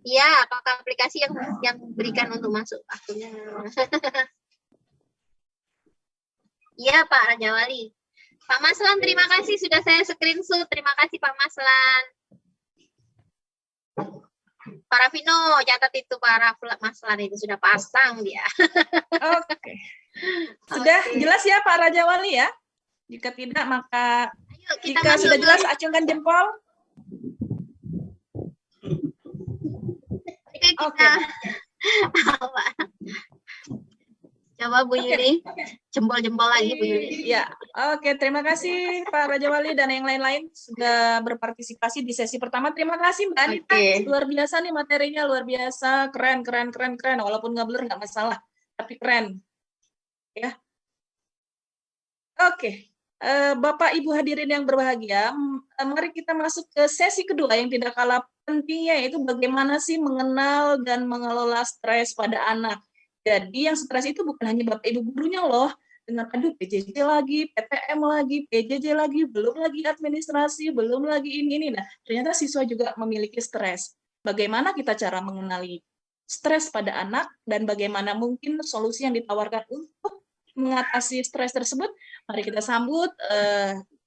Iya, apakah aplikasi yang diberikan untuk masuk akunnya? Iya Pak Raja Wali. Pak Maslan, terima kasih sudah saya screenshot. Terima kasih Pak Maslan. Pak Rafino, catat itu Pak Maslan itu sudah pasang dia. Oke. Sudah jelas ya Pak Raja Wali ya? Jika tidak maka jika sudah jelas acungkan jempol. Oke. Coba Bu Yuli, jempol-jempol lagi Bu Yuli. Ya, oke. Terima kasih Pak Raja Wali dan yang lain-lain sudah berpartisipasi di sesi pertama. Terima kasih Mbak Anita. Luar biasa nih materinya, luar biasa, keren. Walaupun nggak blur nggak masalah, tapi keren. Ya. Oke. Bapak Ibu hadirin yang berbahagia, mari kita masuk ke sesi kedua yang tidak kalah pentingnya, yaitu bagaimana sih mengenal dan mengelola stres pada anak. Jadi yang stres itu bukan hanya Bapak Ibu gurunya loh, dengan aduh PJJ lagi, PTM lagi, PJJ lagi, belum lagi administrasi, belum lagi ini. Nah, ternyata siswa juga memiliki stres. Bagaimana kita cara mengenali stres pada anak dan bagaimana mungkin solusi yang ditawarkan untuk mengatasi stres tersebut? Mari kita sambut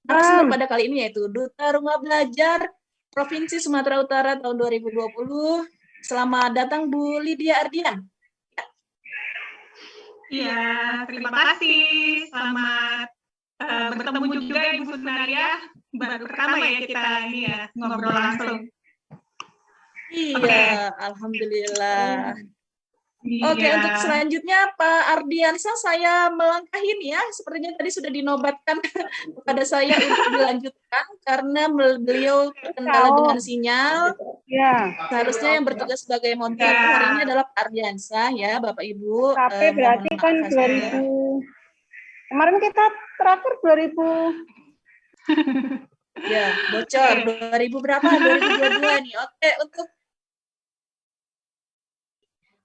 narasumber pada kali ini yaitu Duta Rumah Belajar Provinsi Sumatera Utara tahun 2020. Selamat datang Bu Lydia Ardian. Iya, terima kasih. Selamat bertemu juga Ibu Sunaria. Baru pertama ya kita ini ya ngobrol langsung. Iya, alhamdulillah. Iya. Oke, untuk selanjutnya Pak Ardiansa saya melangkahin ya. Sepertinya tadi sudah dinobatkan kepada saya untuk dilanjutkan karena beliau terkendala dengan sinyal. Ya. Seharusnya yang bertugas sebagai moderator hari ini adalah Pak Ardiansa ya, Bapak Ibu. Tapi berarti kan 2000. Kemarin kita terakhir 2000. Ya, bocor 2000 berapa? 2022 nih. Oke,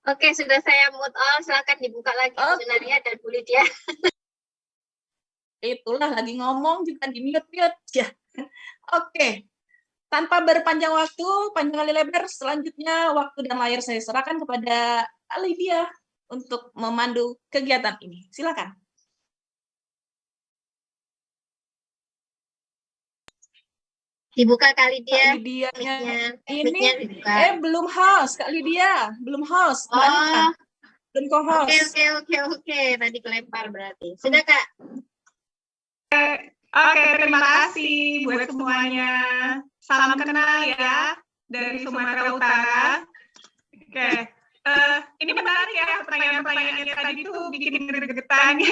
Oke, sudah saya mute all. Silakan dibuka lagi Bu Sunaria dan Bu Lydia. Itulah lagi ngomong juga di mute ya. Oke. Tanpa berpanjang waktu, panjang kali lebar, selanjutnya waktu dan layar saya serahkan kepada Lydia untuk memandu kegiatan ini. Silakan. Dibuka kali dia. Lydia-nya ini belum host Kak Lydia, belum host. Oh. Belum co-host. Oke. Tadi kelempar berarti. Sudah Kak. Oke, terima kasih buat semuanya. Salam kenal ya dari Sumatera Utara. Oke. Ini menarik ya pertanyaan-pertanyaannya tadi tuh bikin gregetan.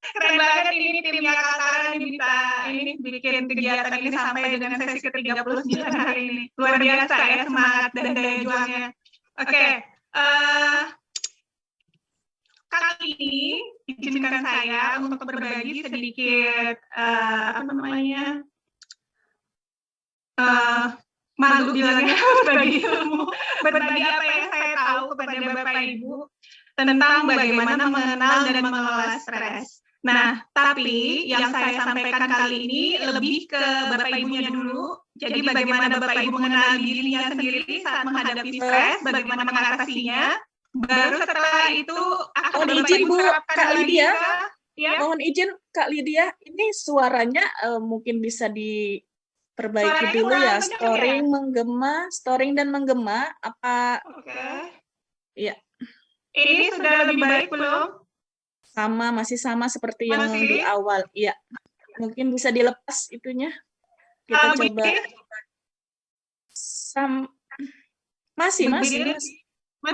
Keren banget ini timnya Kak Tara ini bikin kegiatan ini sampai dengan sesi ke-39 hari ini. Luar biasa ya semangat dan daya juangnya. Oke. Kali ini izinkan saya untuk berbagi sedikit malu bilangnya berbagi ilmu, berbagi apa yang saya tahu kepada Bapak Ibu tentang bagaimana mengenal dan mengelola stres. Nah, tapi yang saya sampaikan kali ini lebih ke Bapak Ibunya dulu. Jadi bagaimana Bapak Ibu mengenal dirinya sendiri saat menghadapi stres, bagaimana mengatasinya. Baru setelah itu akan Mohon Bapak izin Ibu Bu, terapkan Kak lagi Lydia. ya. Mohon izin Kak Lydia, ini suaranya mungkin bisa diperbaiki Suaranya dulu kurang ya. kedengar Storing dan menggema. Apa? Oke. Iya. Ini sudah lebih baik belum? Masih sama seperti yang Masih? di awal. Iya. Mungkin bisa dilepas itunya. Kita coba. Begini?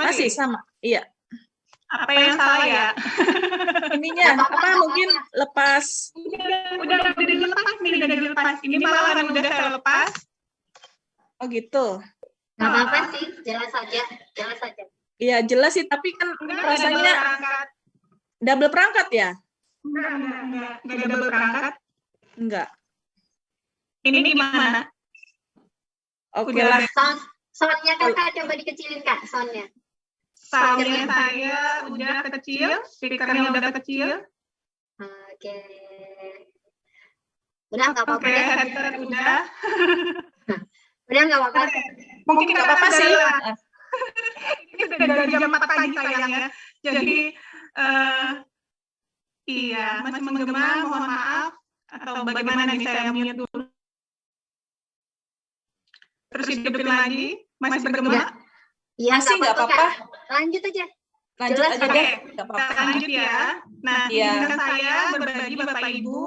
Masih sama. Iya. Apa yang salah ya? Ininya apa mungkin lepas. Udah dilepas nih, udah dilepas. Ini malahan udah saya lepas. Oh gitu. Nggak apa-apa sih, jelas saja. Iya, jelas sih, tapi kan rasanya double perangkat ya? Enggak double perangkat. Enggak. Ini gimana? Oke Udah. lah. Soundnya kakak coba dikecilin kak, soundnya. Soundnya saya udah kecil, speakernya udah kecil. Oke. Udah nggak apa-apa. Oke, headset udah. Udah nggak apa-apa. Mungkin Nggak apa-apa sih. Ini sudah dari jam 4 pagi sayang ya. Jadi, iya, masih menggema, mohon maaf. Atau bagaimana nih, saya mute dulu. Terus hidupin lagi, masih bergema. Iya, Masih nggak apa-apa. Kak. Lanjut aja. Lanjut Jelas, aja Kak. deh. Nggak apa-apa. Kita lanjut ya. Nah, Iya. izinkan saya berbagi Bapak Ibu,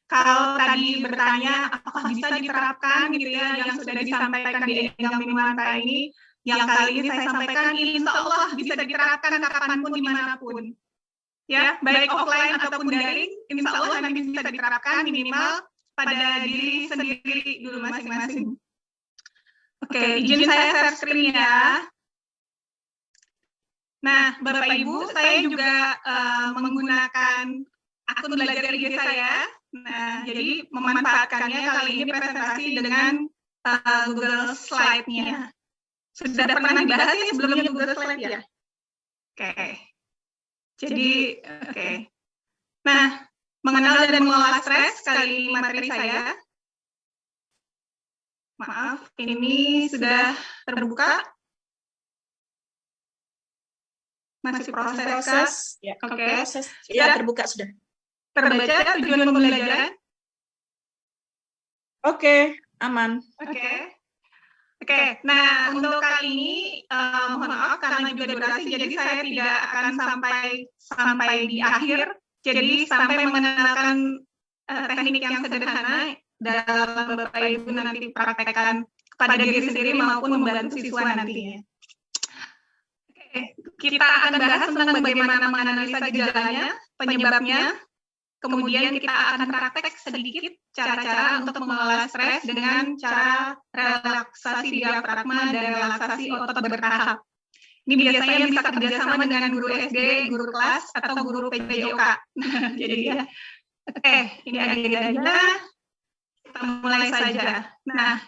kalau tadi bertanya apakah bisa diterapkan gitu ya yang sudah disampaikan di Enggang Minuman ini, yang kali ini saya sampaikan insya Allah bisa diterapkan kapanpun dimanapun. Ya, baik offline ataupun daring, insya Allah nanti bisa diterapkan minimal pada diri sendiri dulu masing-masing. Oke, izin saya share screen ya. Nah, Bapak Ibu, saya juga menggunakan akun belajar IG saya. Nah, jadi memanfaatkannya kali ini presentasi dengan Google Slide-nya. Sudah pernah dibahas ya sebelumnya Google Slide ya? Oke. Jadi, oke. Nah, mengenal dan mengelola stres, kali ini materi saya. Maaf, ini sudah terbuka. Masih proses. Ya. Oke. Proses. Ya. Ya, terbuka sudah. Terbaca tujuan pembelajaran. Oke, aman. Oke. Nah, untuk kali ini mohon maaf karena juga durasi, jadi saya tidak akan sampai di akhir. Jadi sampai mengenalkan teknik yang sederhana dalam Bapak Ibu nanti praktekkan kepada diri sendiri maupun membantu siswa nantinya. Oke, kita akan bahas tentang bagaimana menganalisa gejalanya, penyebabnya, kemudian kita akan praktek sedikit cara-cara untuk mengelola stres dengan cara relaksasi diafragma dan relaksasi otot bertahap. Ini biasanya bisa kerjasama dengan guru SD, guru kelas, atau guru PJOK. Jadi ya, oke, ini agendanya. Kita mulai saja. Nah,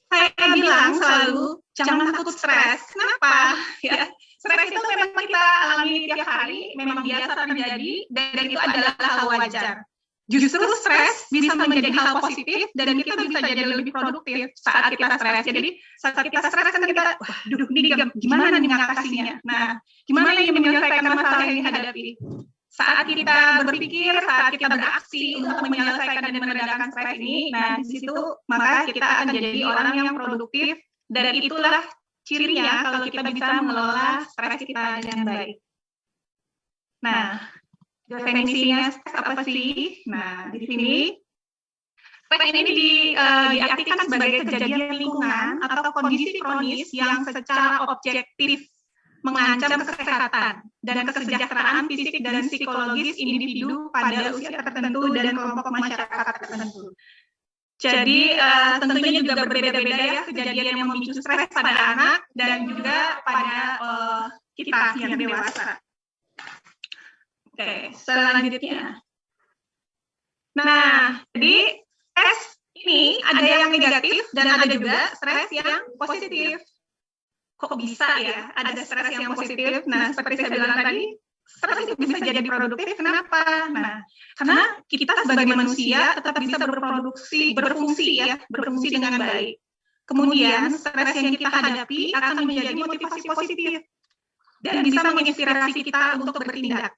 saya bilang selalu jangan takut stres. Kenapa? Ya, stres itu memang kita alami tiap hari, memang biasa terjadi, dan itu adalah hal wajar. Justru stres bisa menjadi hal positif dan kita bisa jadi lebih produktif saat kita stres. Jadi saat kita stres kan kita, waduh, ini gimana nih mengatasinya? Nah, gimana nih menyelesaikan masalah yang dihadapi? Saat kita berpikir, saat kita beraksi untuk menyelesaikan dan meredakan stres ini, nah di situ maka kita akan jadi orang yang produktif dan itulah cirinya kalau kita bisa mengelola stres kita dengan baik. Nah, definisinya stres apa sih? Nah, di sini stres ini diartikan sebagai kejadian lingkungan atau kondisi kronis yang secara objektif mengancam kesehatan dan kesejahteraan fisik dan psikologis individu pada usia tertentu dan kelompok masyarakat tertentu. Jadi tentunya juga berbeda-beda ya kejadian yang memicu stres pada anak dan juga pada kita yang dewasa. Oke, selanjutnya. Nah, jadi stres ini ada yang negatif dan ada juga stres yang positif. Kok bisa ya ada stres yang positif? Nah, seperti saya bilang tadi, stres itu bisa jadi produktif. Kenapa? Nah, karena kita sebagai manusia tetap bisa berfungsi dengan baik. Kemudian, stres yang kita hadapi akan menjadi motivasi positif dan bisa menginspirasi kita untuk bertindak.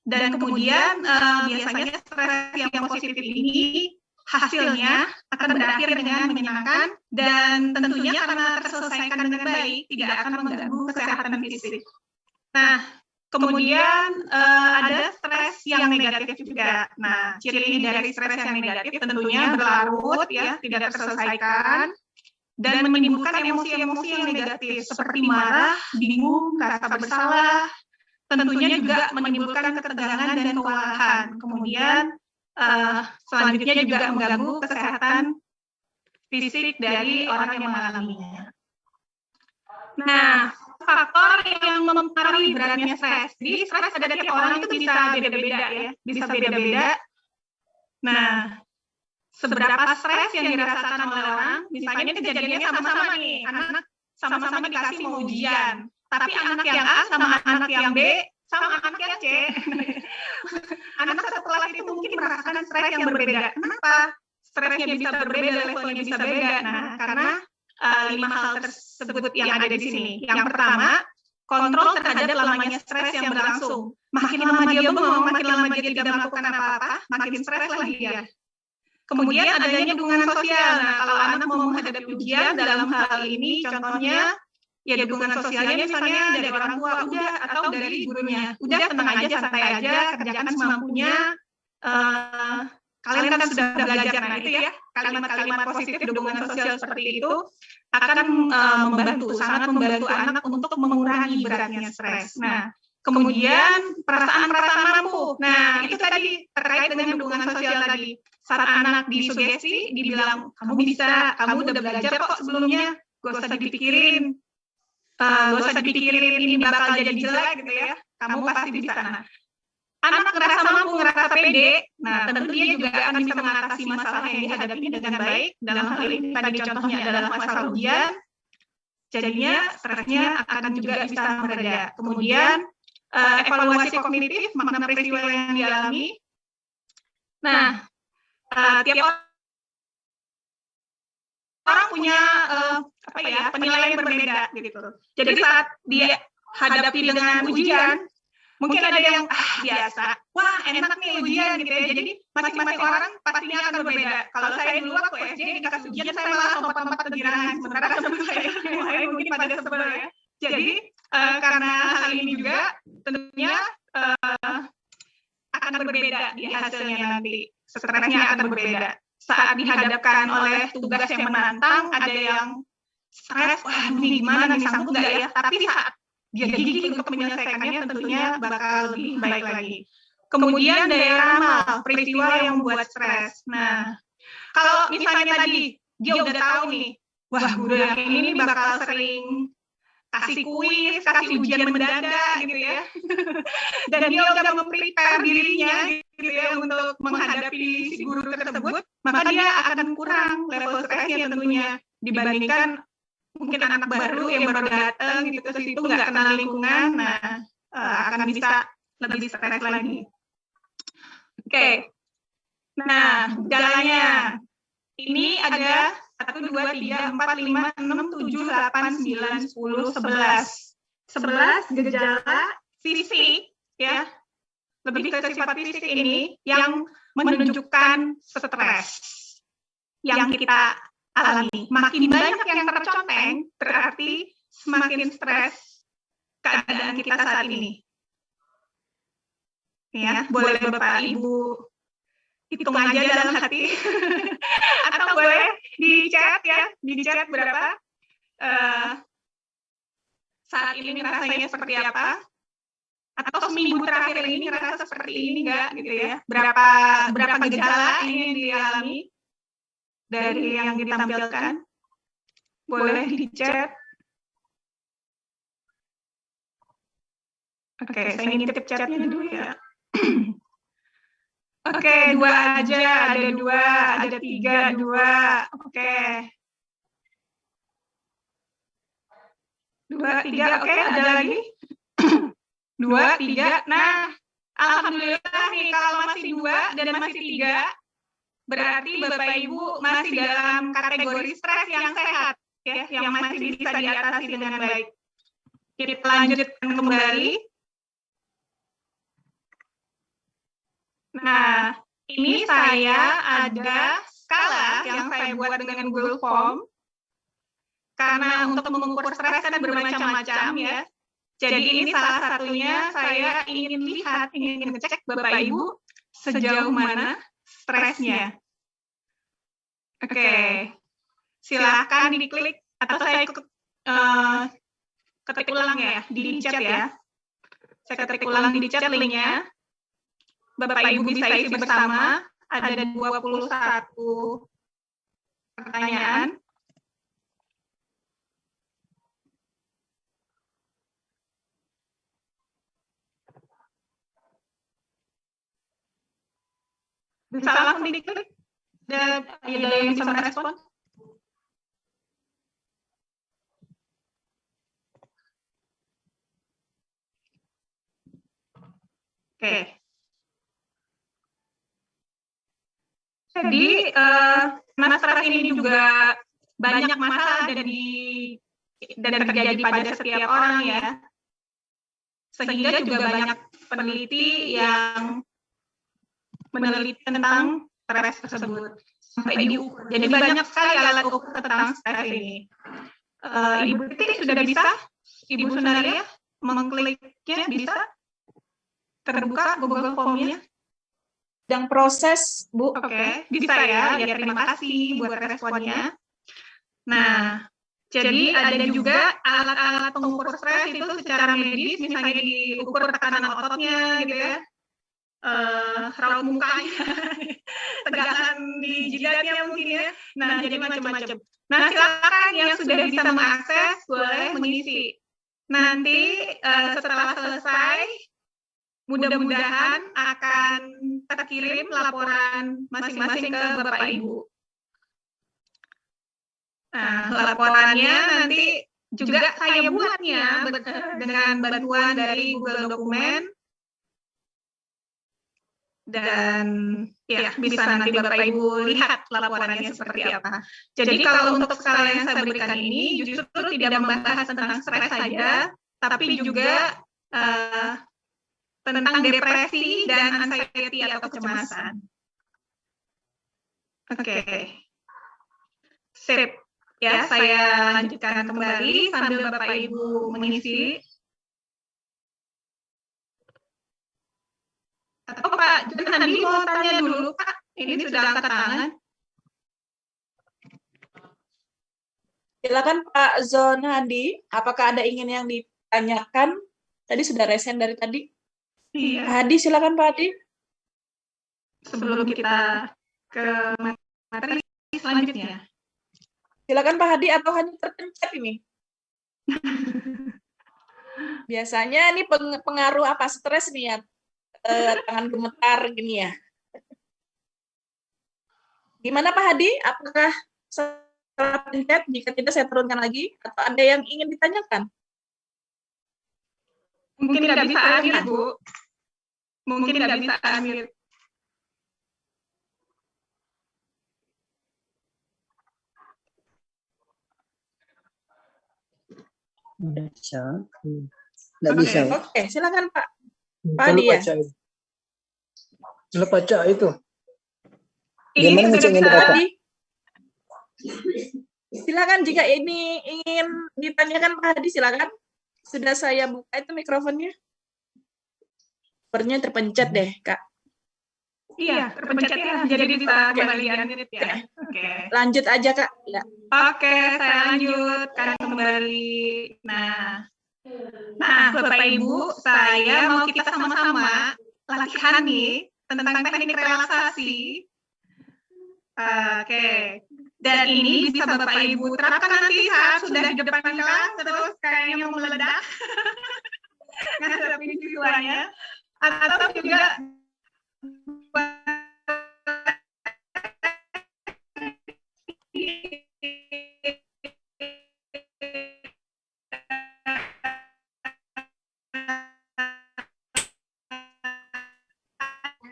Dan kemudian biasanya stres yang positif ini hasilnya akan berakhir dengan menyenangkan dan tentunya karena terselesaikan dengan baik tidak akan mengganggu kesehatan fisik. Nah, kemudian ada stres yang negatif juga. Nah, ciri dari stres yang negatif tentunya berlarut ya, tidak terselesaikan dan menimbulkan emosi-emosi yang negatif seperti marah, bingung, rasa bersalah. Tentunya juga menimbulkan ketegangan dan kewalahan. Kemudian selanjutnya juga mengganggu kesehatan fisik dari orang yang mengalaminya. Nah, faktor yang mempengaruhi beratnya stres. Jadi stres pada tiap orang itu bisa beda-beda ya, bisa beda-beda. Nah, seberapa stres yang dirasakan oleh orang, misalnya kejadiannya sama-sama nih, anak sama-sama dikasih mau ujian, tapi anak yang A sama anak yang B sama anak yang C. Anak satu kelas itu mungkin merasakan stres yang berbeda. Kenapa? Stresnya bisa berbeda, levelnya bisa beda. Nah, karena 5 hal tersebut yang ada di sini. Yang pertama, kontrol terhadap lamanya stres yang berlangsung. Makin lama dia bengong, makin lama dia tidak melakukan apa-apa, makin stres lah dia. Kemudian adanya dukungan sosial. Nah, kalau anak mau menghadapi ujian dalam hal ini, contohnya ya dukungan sosialnya misalnya dari orang tua udah atau dari gurunya udah tenang aja, santai aja, kerjakan semampunya, kalian kan sudah belajar. Nah itu ya kalimat-kalimat positif dukungan sosial seperti itu akan membantu, sangat membantu anak untuk mengurangi beratnya stres. Nah kemudian perasaan-perasaan mampu. Nah itu tadi terkait dengan dukungan sosial tadi. Saat anak disugesti, dibilang kamu bisa, kamu udah belajar kok sebelumnya, gak usah dipikirin. Gak usah dipikirin ini bakal jadi jelek gitu ya, kamu pasti bisa. Nah, anak ngerasa mampu, ngerasa pede, nah tentu dia juga akan bisa mengatasi masalah yang dihadapi dengan baik. Dalam hal ini tadi contohnya adalah masalah ujian, jadinya stresnya akan juga bisa mereda. Kemudian evaluasi kognitif, makna peristiwa yang dialami. Nah, tiap orang punya penilaian yang berbeda gitu. Jadi saat dia hadapi dengan ujian, mungkin ada yang biasa, wah enak nih ujian gitu ya. Jadi masing-masing orang pastinya akan berbeda. Kalau saya dulu waktu SD dikasih ujian, saya malah lompat-lompat kegirangan. Sementara teman saya yang lain mungkin pada sebel ya. Jadi karena hal ini juga tentunya akan berbeda di hasilnya nanti. Stresnya akan berbeda. Saat dihadapkan oleh tugas yang menantang, ada yang stres, wah ini gimana nih, sanggup nggak ya? Tapi saat dia gigih untuk menyelesaikannya tentunya bakal lebih baik lagi. Kemudian daya ramal, peristiwa yang membuat stres. Nah, kalau misalnya tadi dia udah tahu nih, wah guru yang ini bakal sering kasih kuis, kasih ujian mendadak gitu ya. Dan dia udah memprepare dirinya gitu ya untuk menghadapi si guru tersebut, maka dia akan kurang level stresnya tentunya dibandingkan mungkin anak baru yang baru datang gitu ke situ nggak kenal lingkungan, nah akan bisa lebih stres lagi. Oke. Nah, jalannya ini ada 1, 2, 3, 4, 5, 6, 7, 8, 9, 10, 11 gejala fisik ya, lebih ke sifat fisik ini yang menunjukkan stres yang kita alami. Makin banyak yang terconteng, berarti semakin stres keadaan kita saat ini. Ya, boleh Bapak Ibu hitung aja dalam hati, atau boleh di chat ya, di chat berapa saat ini rasanya seperti apa, atau seminggu terakhir ini rasa seperti ini enggak gitu ya, berapa gejala ini yang dialami dari yang ditampilkan, boleh di chat. Oke, saya ngintip chatnya dulu ya. Oke, 2 aja. Ada 2, ada 3, 2. Oke. 2, 3, oke. Ada lagi? 2, 3. Nah, alhamdulillah nih kalau masih 2 dan masih 3, berarti Bapak Ibu masih dalam kategori stres yang sehat, ya, yang masih bisa diatasi dengan baik. Kita lanjutkan kembali. Nah, ini saya ada skala yang saya buat dengan Google Form. Karena untuk mengukur stres kan bermacam-macam ya. Jadi ini salah satunya saya ingin lihat, ingin ngecek Bapak Ibu sejauh mana stresnya. Oke, silakan diklik atau saya ketik ulang ya di chat ya. Saya ketik ulang di chat linknya. Bapak Ibu bisa isi bersama. Ada 21 pertanyaan. Bisa langsung diklik. Ada yang bisa merespon. Oke. Jadi, karena stres ini juga banyak masalah dan terjadi pada setiap orang ya. Sehingga juga banyak peneliti yang meneliti tentang stres tersebut sampai diukur. Jadi banyak sekali alat ukur tentang stres ini. Ibu Titi sudah bisa? Ibu Sunaria mengkliknya bisa? Terbuka Google Form-nya? Sedang proses, Bu. Oke, bisa ya. Ya, terima kasih buat responnya. Nah, jadi ada juga alat-alat pengukur stres itu secara medis, misalnya diukur tekanan ototnya gitu ya. Raut mukanya, tegangan di jidatnya mungkin ya. Nah, jadi macam-macam. Nah, silakan yang sudah bisa mengakses boleh mengisi. Nanti setelah selesai, mudah-mudahan akan terkirim laporan masing-masing ke Bapak Ibu. Nah, laporannya nanti juga saya buatnya dengan bantuan dari Google Dokumen. Dan ya bisa nanti Bapak Ibu lihat laporannya seperti apa. Jadi kalau untuk skala yang saya berikan ini justru tidak membahas tentang stres saja, tapi juga tentang depresi dan anxiety atau kecemasan. Oke. Sip. Ya, saya lanjutkan kembali sambil Bapak Ibu mengisi. Atau Pak Jonhandi mau tanya dulu, Pak? Ini sudah angkat tangan. Silakan Pak Zonhandi, apakah ada ingin yang ditanyakan? Tadi sudah resen dari tadi. Iya. Pak Hadi, silakan Pak Hadi. Sebelum kita ke materi selanjutnya. Silakan Pak Hadi, atau hanya terpencet ini? Biasanya ini pengaruh apa, stres nih ya? Tangan gemetar gini ya. Gimana Pak Hadi? Apakah salah pencet? Jika tidak saya turunkan lagi. Atau ada yang ingin ditanyakan? Mungkin tidak bisa unmute, Bu. Mungkin tidak bisa unmute. Udah bisa. Tidak bisa. Oke, silakan Pak. Pak Kalau Hadi ya. Kalau baca itu. Ini Gimana ngeceknya sudah dibaca? Silakan jika ini ingin ditanyakan Pak Hadi, silakan. Sudah saya buka itu mikrofonnya. Sepertinya terpencet deh, Kak. Iya, terpencet ya. Jadi bisa kembali unmute ya. Oke. Lanjut aja, Kak. Ya. Oke, saya lanjutkan kembali. Nah, Bapak Ibu, saya mau kita sama-sama latihan nih tentang teknik relaksasi. Oke. Dan ini bisa Bapak Ibu terapkan nanti saat sudah di depan kelas, terus kayaknya mau meledak. Ngadepin siswanya. Atau juga buat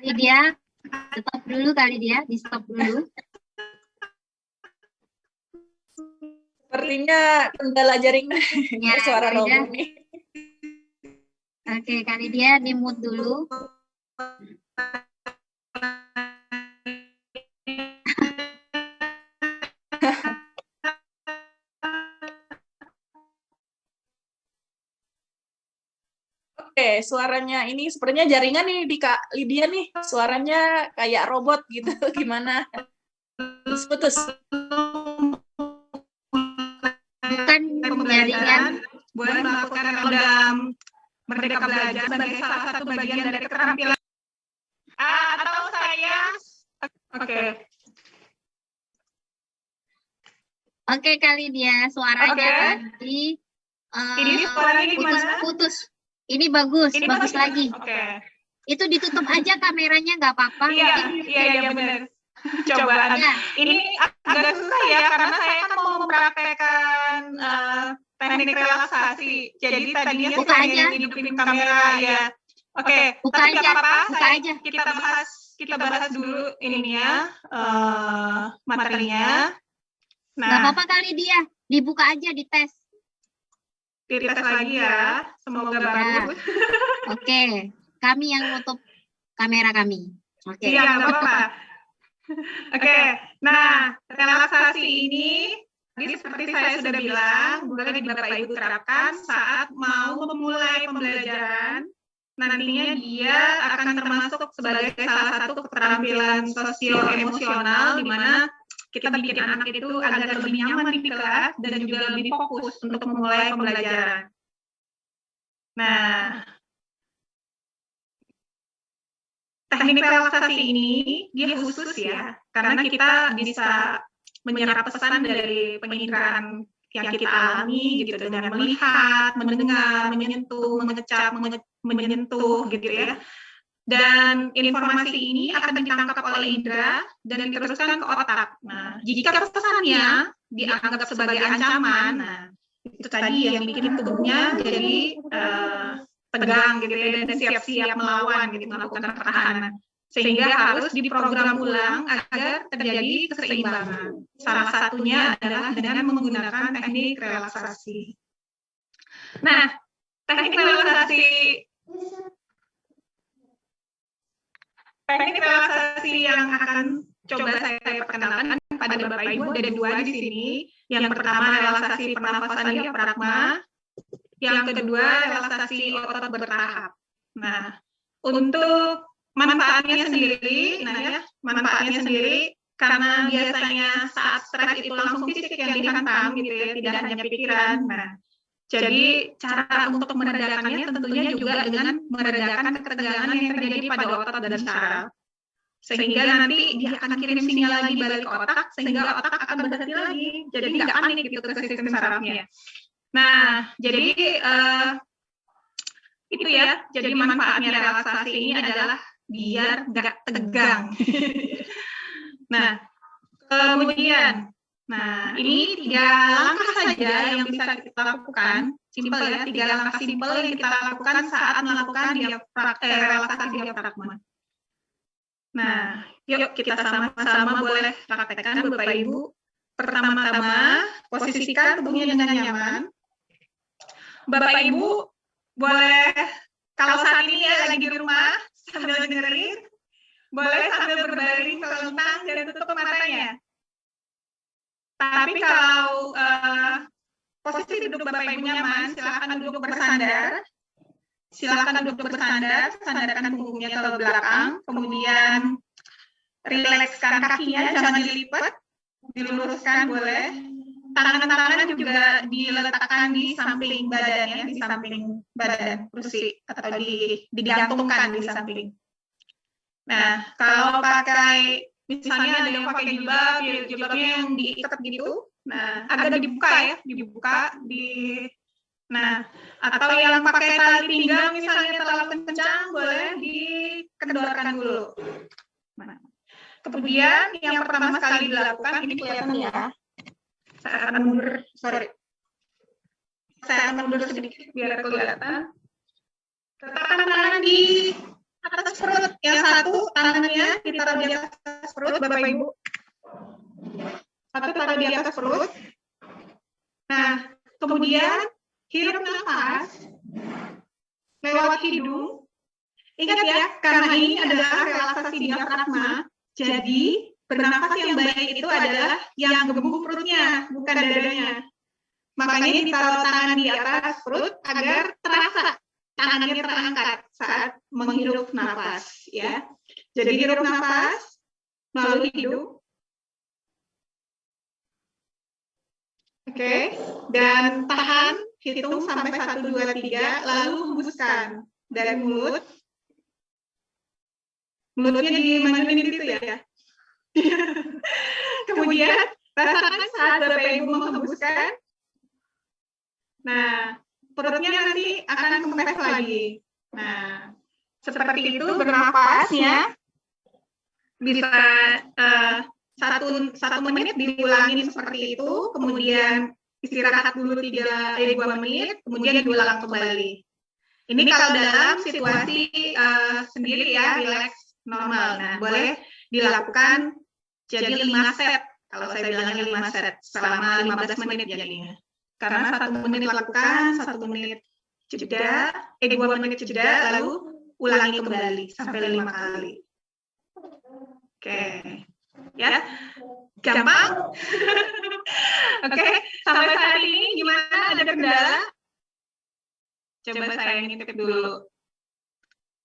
Lydia, stop dulu kali dia, di stop dulu. Sepertinya kendala jaringan Ya, suara Kak Lydia. Romo nih. Oke, Kak Lydia di mute dulu. Oke, suaranya ini sepertinya jaringan nih di Kak Lydia nih, suaranya kayak robot gitu. Gimana? Putus. Bukan jaringan. Boleh melakukan dalam Merdeka Belajar sebagai salah satu bagian dari keterampilan. Atau saya, oke. Oke, Kak Lydia, suaranya tadi Ini suaranya gimana? putus. Ini bagus, Ini bagus lagi. Oke. Itu ditutup aja kameranya, nggak apa-apa. Iya benar. Cobaan. Ya. Ini agak susah ya karena saya kan mau mempraktekkan teknik relaksasi. Jadi tadinya Buka saya aja. hidupin kamera ya. Oke, Buka tapi nggak aja, apa-apa. buka aja. Kita bahas dulu ininya materinya. Nggak Nah, apa-apa kali dia, dibuka aja, dites. dites lagi ya. Semoga bagus. Oke, kami yang nutup kamera kami. Oke. Iya, nggak apa-apa. Oke, nah relaksasi ini seperti saya sudah bilang, boleh Bapak Ibu terapkan saat mau memulai pembelajaran. Nantinya dia akan termasuk sebagai salah satu keterampilan sosio-emosional di mana kita bikin anak itu agar lebih nyaman di kelas dan juga lebih fokus untuk memulai pembelajaran. Nah, teknik relaksasi ini dia khusus ya, karena kita bisa menyerap pesan dari penginderaan yang kita alami gitu, dengan melihat, mendengar, menyentuh, mengecap, menyentuh gitu ya. Dan informasi ini akan ditangkap oleh indera dan diteruskan ke otak. Nah, jika pesannya dianggap sebagai ancaman, nah itu tadi yang bikin tubuhnya jadi tegang gitu ya, dan siap-siap melawan gitu, melakukan pertahanan. Sehingga harus diprogram ulang agar terjadi keseimbangan. Salah satunya adalah dengan menggunakan teknik relaksasi. Nah, teknik relaksasi yang akan coba saya perkenalkan pada Bapak Ibu ada dua di sini. Yang pertama relaksasi pernafasan diafragma, yang kedua relaksasi otot bertahap. Nah, untuk manfaatnya sendiri, karena biasanya saat stres itu langsung fisik yang dihantam gitu ya, tidak hanya pikiran. Nah, jadi cara untuk meredakannya tentunya juga dengan meredakan ketegangan yang terjadi pada otot dan saraf. Sehingga nanti dia akan kirim sinyal lagi balik ke otak, sehingga otak akan berhenti lagi. Jadi nggak panik gitu ke sistem sarafnya. Nah, jadi itu ya. Jadi manfaatnya relaksasi ini adalah biar nggak tegang. Nah, kemudian, ini 3 langkah saja yang bisa kita lakukan. Simpel ya, 3 langkah simpel yang kita lakukan saat melakukan relaksasi diafragma. Nah, yuk kita sama-sama boleh praktekkan Bapak Ibu. Pertama-tama, posisikan tubuhnya dengan nyaman. Bapak Ibu boleh, kalau saat ini ya lagi di rumah, sambil dengerin, boleh sambil berbaring telentang dan tutup matanya. Tapi kalau posisi duduk Bapak Ibu nyaman, silakan duduk bersandar. Sandarkan punggungnya ke belakang, kemudian rilekskan kakinya, jangan dilipat, diluruskan boleh. Tangan-tangan juga diletakkan di samping badannya, di samping badan kursi, atau digantungkan di samping. Nah, kalau pakai, misalnya ada yang pakai jilbab, jilbabnya yang diikat gitu, nah agak dibuka nah, atau yang pakai tali pinggang misalnya terlalu kencang, boleh dikendorkan dulu. Nah, kemudian yang pertama sekali dilakukan, ini kelihatan ya, saya akan mundur sedikit biar kelihatan. Letakkan tangan di atas atas perut. Yang satu tangannya ditaruh di atas perut, Bapak Ibu. Satu taruh di atas perut. Nah, kemudian hirup nafas lewat hidung. Ingat ya, karena ini adalah relaksasi diafragma. Jadi, bernafas yang baik itu adalah yang gebuk perutnya, bukan dadanya. Makanya ditaruh tangan di atas perut agar terasa tangannya terangkat saat menghirup nafas, ya. Jadi hirup nafas melalui hidung. Oke, dan tahan, hitung sampai 1, 2, 3, lalu hembuskan dari mulut. Mulutnya dimajuin gitu ya. Kemudian rasakan saat Bapak Ibu menghembuskan. Nah, perutnya nanti akan kempes lagi. Nah, seperti itu bernafasnya. Bisa 1 menit diulangin seperti itu, kemudian istirahat dulu 2 menit, kemudian diulang kembali. Ini kalau dalam situasi sendiri ya, relax normal. Nah, boleh dilakukan jadi 5 set. Kalau saya bilangnya 5 set selama 15 menit jadinya. Karena 1 menit lakukan, 1 menit jeda, 2 menit jeda, lalu ulangi kembali sampai 5 kali. Oke. Ya. Gampang? Oke, sampai saat ini gimana? Ada kendala? Coba saya ngintip dulu.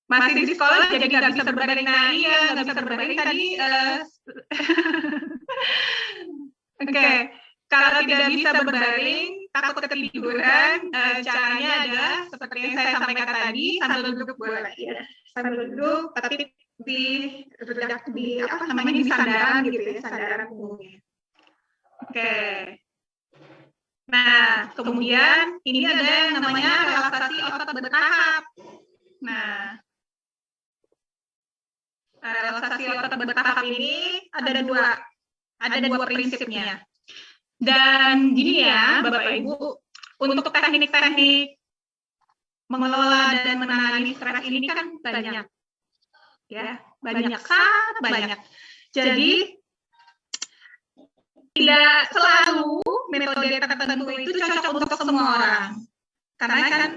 Masih di sekolah jadi nggak bisa berbaring. Nah iya, nggak bisa berbaring tadi. Oke, kalau tidak bisa berbaring, takut ketiduran, caranya adalah seperti yang saya sampaikan tadi, sambil duduk boleh ya. Sambil duduk, tapi di apa namanya, di sandaran gitu ya, sandaran punggungnya. Oke. Nah, kemudian ini ada yang namanya relaksasi otot bertahap. Nah, relaksasi otot bertahap ini ada dua prinsipnya. Dan gini ya, Bapak Ibu, untuk teknik-teknik mengelola dan menangani stres ini kan banyak. Ya, banyak, sangat banyak. Jadi tidak selalu metode tertentu itu cocok untuk semua orang. Karena kan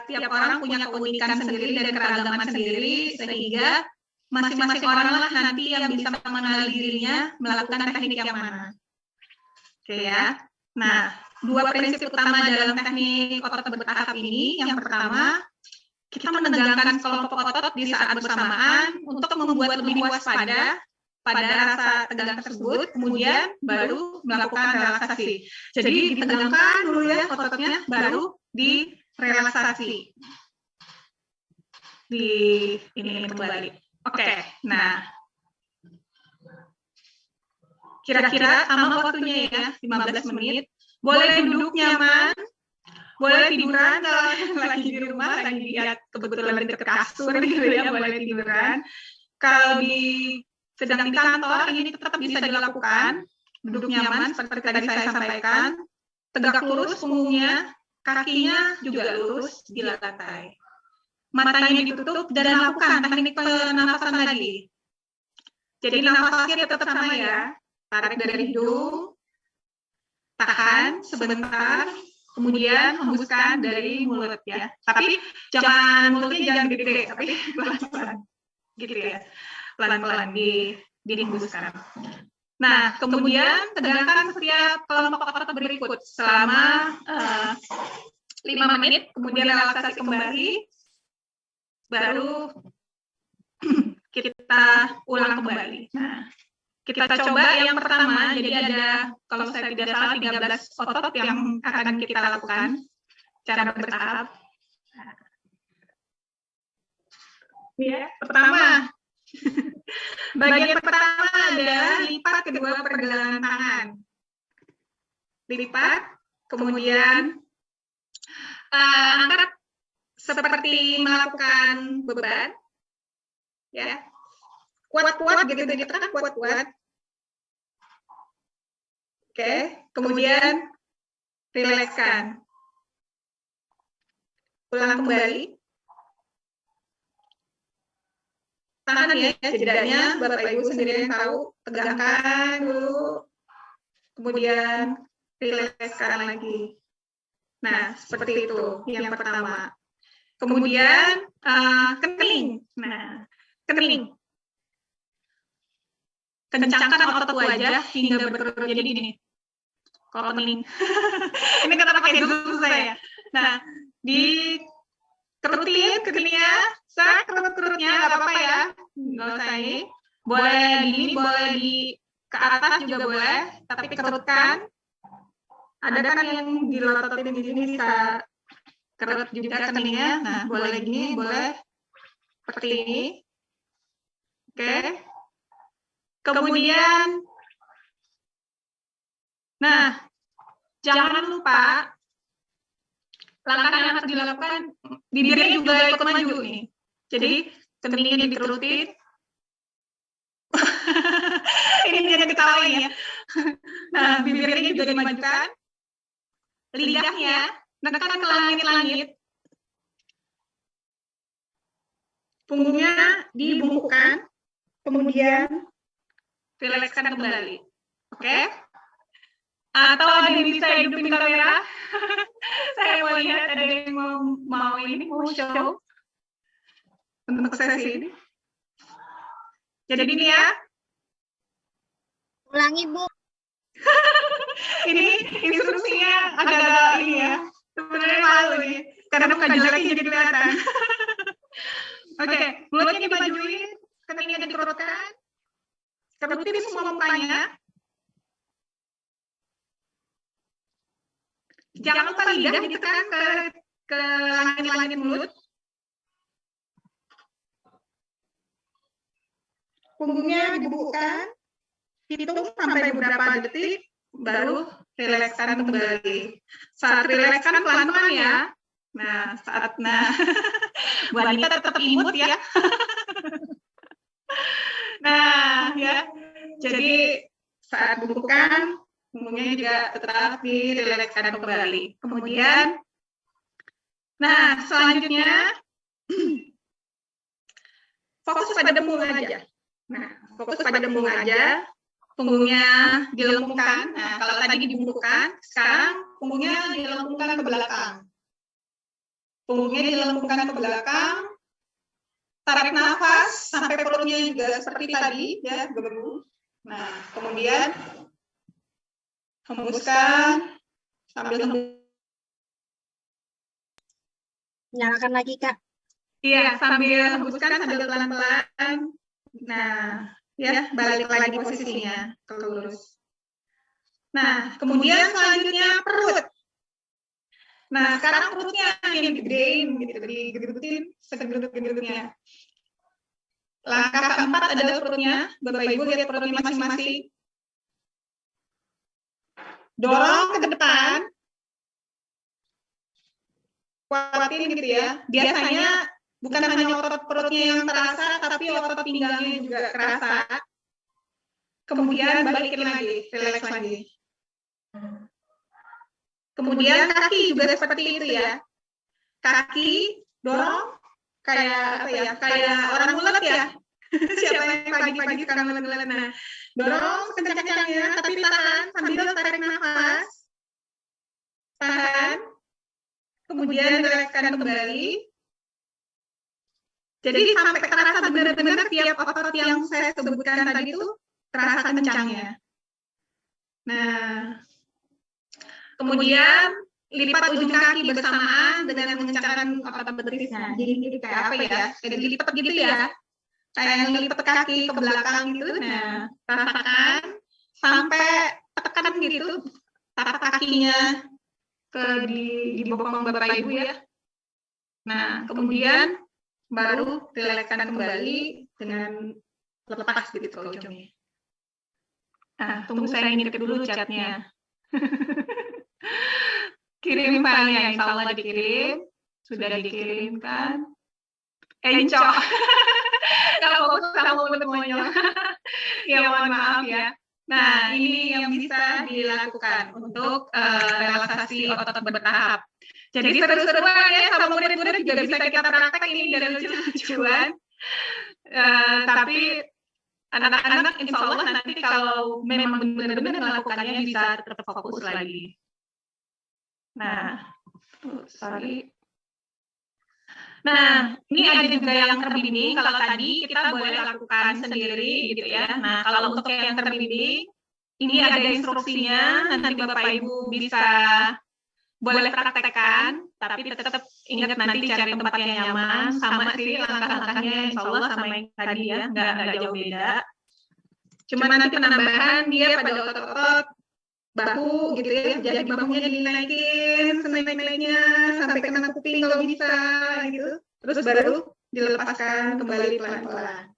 tiap orang punya keunikan sendiri dan keragaman sendiri, sehingga masing-masing orang lah nanti yang bisa mengenali dirinya melakukan teknik yang mana. Oke ya. Nah, 2 prinsip utama dalam teknik otot bertahap ini. Yang pertama, kita menegangkan kelompok otot di saat bersamaan untuk membuat lebih waspada pada rasa tegang tersebut, kemudian baru melakukan relaksasi. Jadi ditegangkan dulu ya ototnya, baru direlaksasi. Ini kembali. Oke, nah. Kira-kira sama waktunya ya, 15 menit. Boleh duduk nyaman, boleh tiduran kalau lagi di rumah, lagi kebetulan dekat kasur gitu ya, boleh tiduran. Kalau sedang di kantor, ini tetap bisa dilakukan. Duduk nyaman, seperti tadi saya sampaikan. Tegak lurus punggungnya, kakinya juga lurus di lantai. Matanya ditutup dan lakukan teknik pernafasan tadi. Jadi nafasnya tetap sama ya. Tarik dari hidung, tahan sebentar, kemudian hembuskan dari mulut ya. Tapi mulutnya jangan gede, tapi pelan-pelan. Gitu ya. Pelan-pelan dihembuskan. Nah, kemudian tegakkan setiap kelompok otot berikut selama 5 menit, kemudian relaksasi kembali, baru kita ulang kembali. Nah, kita coba yang pertama, jadi ada, kalau saya tidak salah, 13 otot yang akan kita lakukan secara bertahap. Ya, pertama. Bagian pertama adalah lipat kedua pergelangan tangan. Lipat, kemudian angkat seperti melakukan beban. Ya. Kuat-kuat gitu kan, kuat-kuat. Oke, kemudian rilekskan. Ulang kembali. tahan ya, setidaknya Bapak Ibu sendiri yang tahu, tegangkan dulu, kemudian rilekskan lagi. Nah, seperti itu yang pertama. Kemudian kening. Nah, kening. Kencangkan otot wajah hingga berkerut. Jadi gini, kalau kening. Ini kata pakai susah ya. Nah, dikerutin keningnya, kerut-kerutnya, nggak apa-apa ya. Nggak usah ini. Boleh di ke atas juga boleh, tapi kerutkan. Ada kan yang dilototin di sini bisa kerut juga keningnya. Nah, boleh gini, boleh seperti ini. Oke. Kemudian, nah, jangan lupa langkah yang harus dilakukan, bibirnya juga ikut maju nih. Jadi, keningnya dikerutin. Ini jangan ketawain ya. Nah, bibirnya juga dimajukan. Lidahnya menekan ke langit-langit. Punggungnya dibungkukkan. Kemudian rilekskan kembali. Oke? Atau ada yang bisa hidupin kamera? Saya mau lihat ada yang mau show untuk sesi ini. Jadi gini ya. Ulangi, Bu. Ini instruksinya agak-agak ini ya. Sebenarnya malu nih. Karena muka jeleknya jadi kelihatan. Oke, mulutnya dimajuin, keningnya dikerutkan. Kerutin semua mukanya. Jangan lupa lidah ditekan ke langit-langit mulut. Punggungnya dibungkukkan. Hitung sampai beberapa detik, baru rilekskan kembali. Saat rilekskan pelan-pelan ya. Nah, Bu Anita tetap imut ya. Nah, ya. Jadi saat bungkukan, punggungnya juga tetap dirilekskan kembali. Kemudian, nah selanjutnya fokus pada dembung aja. Nah, fokus pada dembung aja. Punggungnya dilengkungkan. Nah, kalau tadi dibungkukkan, sekarang punggungnya dilengkungkan ke belakang. Punggungnya dilengkungkan ke belakang. Tarik nafas sampai perutnya juga seperti tadi, ya, gebuk. Nah, kemudian hembuskan sambil Nyalakan lagi, Kak. Iya, sambil hembuskan sambil pelan-pelan. Nah, ya, balik lagi posisinya ke lurus. Nah, kemudian selanjutnya perut. Nah, sekarang perutnya yang digedein, gitu, digedutin segedut-gedutnya. Langkah keempat adalah perutnya. Bapak Ibu lihat perutnya masing-masing. Dorong ke depan. Kuatin gitu ya. Biasanya bukan hanya otot perutnya yang terasa, tapi otot pinggangnya juga terasa. Kemudian balikin lagi, relax lagi. Kemudian kaki juga seperti itu ya. Kaki dorong kayak apa ya? Kayak orang ulet ya. Siapa yang pagi-pagi sekarang ulet-ulet. Nah, dorong kencang-kencangnya, tapi tahan sambil tarik nafas. Tahan. Kemudian relakskan kembali. Jadi sampai terasa benar-benar tiap otot yang saya sebutkan tadi itu terasa kencangnya. Nah, kemudian lipat ujung kaki bersamaan dengan mengencangkan otot betisnya. Jadi kayak apa ya? Kayak dilipat gitu ya. Kayak ngelipat kaki ke belakang gitu. Nah, rasakan sampai tekan gitu tapak kakinya di bokong Bapak Ibu ya. Nah, kemudian baru rilekskan kembali dengan lepas gitu ujungnya. Nah, tunggu saya ngintip dulu chatnya. Kirim filenya, insya Allah dikirim. Sudah dikirimkan. Encok. Kalau fokus sama mulut monyol. Ya, mohon maaf ya. Nah, ini yang bisa dilakukan untuk relaksasi otot bertahap. Jadi seru-seruan ya, sama murid-murid juga bisa kita praktek ini dari lucu-lucuan. Tapi anak-anak insya Allah nanti kalau memang benar-benar melakukannya bisa terfokus lagi. Nah, sorry. Nah, ini ada juga yang terbimbing. Kalau tadi kita boleh lakukan sendiri gitu ya. Nah, kalau untuk yang terbimbing, ini ada instruksinya. Nanti Bapak Ibu bisa boleh praktekkan, tapi tetap ingat nanti cari tempat yang nyaman. Sama sih langkah-langkahnya insya Allah sama yang tadi ya, nggak jauh beda. Cuma nanti penambahan dia pada otot-otot bahu gitu ya, jadi bahunya dinaikin senaik-naiknya sampai kena kuping kalau bisa gitu. Terus baru dilepaskan kembali pelan-pelan.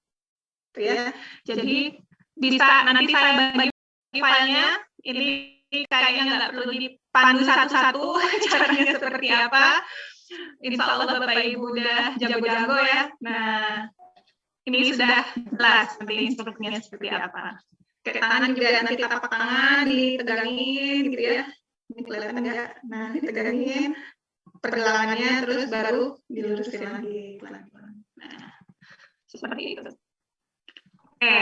Gitu ya. Jadi bisa nanti saya bagi filenya, ini kayaknya nggak perlu dipandu satu-satu caranya seperti apa. Insya Allah Bapak Ibu udah jago-jago ya. Nah, ini sudah jelas nanti instruksinya seperti apa. Kayak tangan juga nanti tapak tangan ditegangin gitu ya. Ini kelihatan enggak? Nah, ditegangin pergelangannya terus baru dilurusin lagi pelan-pelan. Nah, seperti itu. Oke.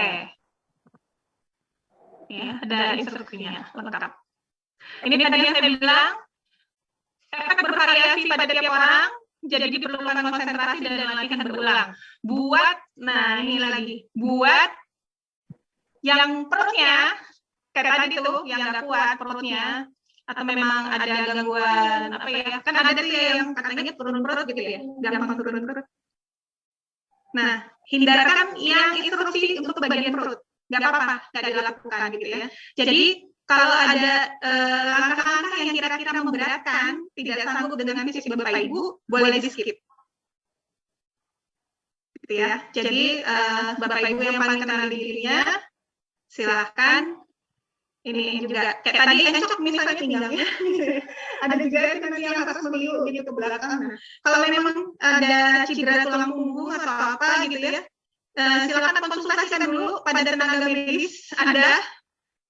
Ya, ada instruksinya lengkap. Ini tadi yang saya bilang, efek bervariasi pada tiap orang, jadi diperlukan konsentrasi dan latihan berulang. Nah ini lagi, buat yang perutnya, kayak tadi tuh, yang nggak kuat perutnya, atau memang ada gangguan, apa ya, kan ada tuh yang katanya turun perut gitu ya, gampang turun perut. Nah, hindarkan yang instruksi untuk bagian perut, nggak apa-apa, nggak dilakukan gitu ya. Jadi, kalau ada langkah-langkah yang kira-kira memberatkan, tidak sanggup dengan fisik Bapak Ibu, boleh di-skip. Gitu ya. Jadi, Bapak Ibu yang paling kenal dirinya, silahkan. Ini juga, kayak tadi encok misalnya pinggangnya. Ada juga nanti yang harus meliuk gitu ke belakang. Nah, kalau memang ada cedera tulang punggung atau apa gitu ya, silakan konsultasikan dulu pada tenaga medis Anda.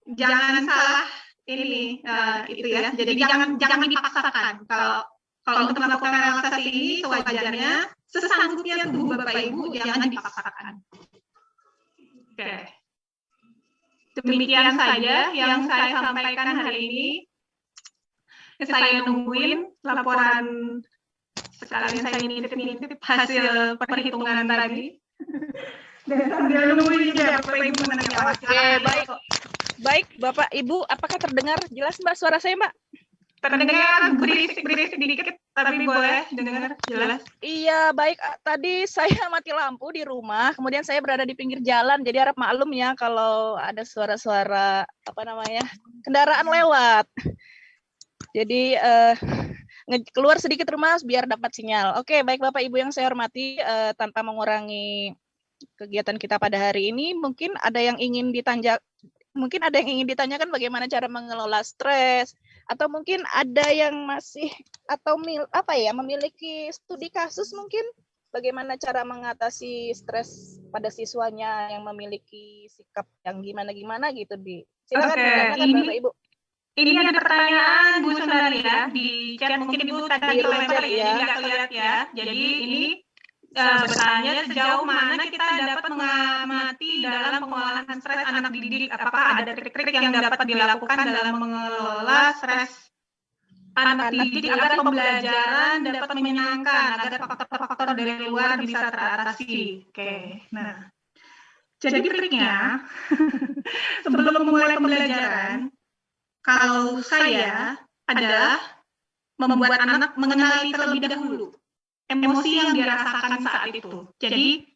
Jangan salah ini itu ya. Jadi jangan dipaksakan. Kalau untuk melakukan relaksasi ini sewajarnya, sesanggupnya tubuh Bapak Ibu, jangan dipaksakan. Oke. Demikian saja yang saya sampaikan hari ini. Saya nungguin laporan, sekalian saya nitip hasil perhitungan tadi. Dan sambil nungguin juga Bapak Ibu menanya. Oke, baik. Baik, Bapak Ibu, apakah terdengar jelas Mbak suara saya, Mbak? Terdengar berisik dikit, tapi boleh dengar jelas. Iya, baik. Tadi saya mati lampu di rumah, kemudian saya berada di pinggir jalan, jadi harap maklum ya kalau ada suara-suara kendaraan lewat. Jadi keluar sedikit rumah biar dapat sinyal. Oke, baik Bapak Ibu yang saya hormati, tanpa mengurangi kegiatan kita pada hari ini, mungkin ada yang ingin ditanyakan bagaimana cara mengelola stres, atau mungkin ada yang masih atau memiliki studi kasus mungkin bagaimana cara mengatasi stres pada siswanya yang memiliki sikap yang gimana gitu silakan Bapak Ibu. Ini ada pertanyaan Bu Sundari ya di chat, mungkin Ibu tadi lempar ya, nggak kelihatan ya. Jadi ini bertanya sejauh mana kita dapat mengamati dalam pengolahan stres anak didik, apakah ada trik-trik yang dapat dilakukan dalam mengelola stres anak didik agar pembelajaran dapat menyenangkan, agar faktor-faktor dari luar bisa teratasi. Oke, nah jadi triknya sebelum memulai pembelajaran, kalau saya adalah membuat anak mengenali terlebih dahulu emosi yang dirasakan saat itu. Jadi,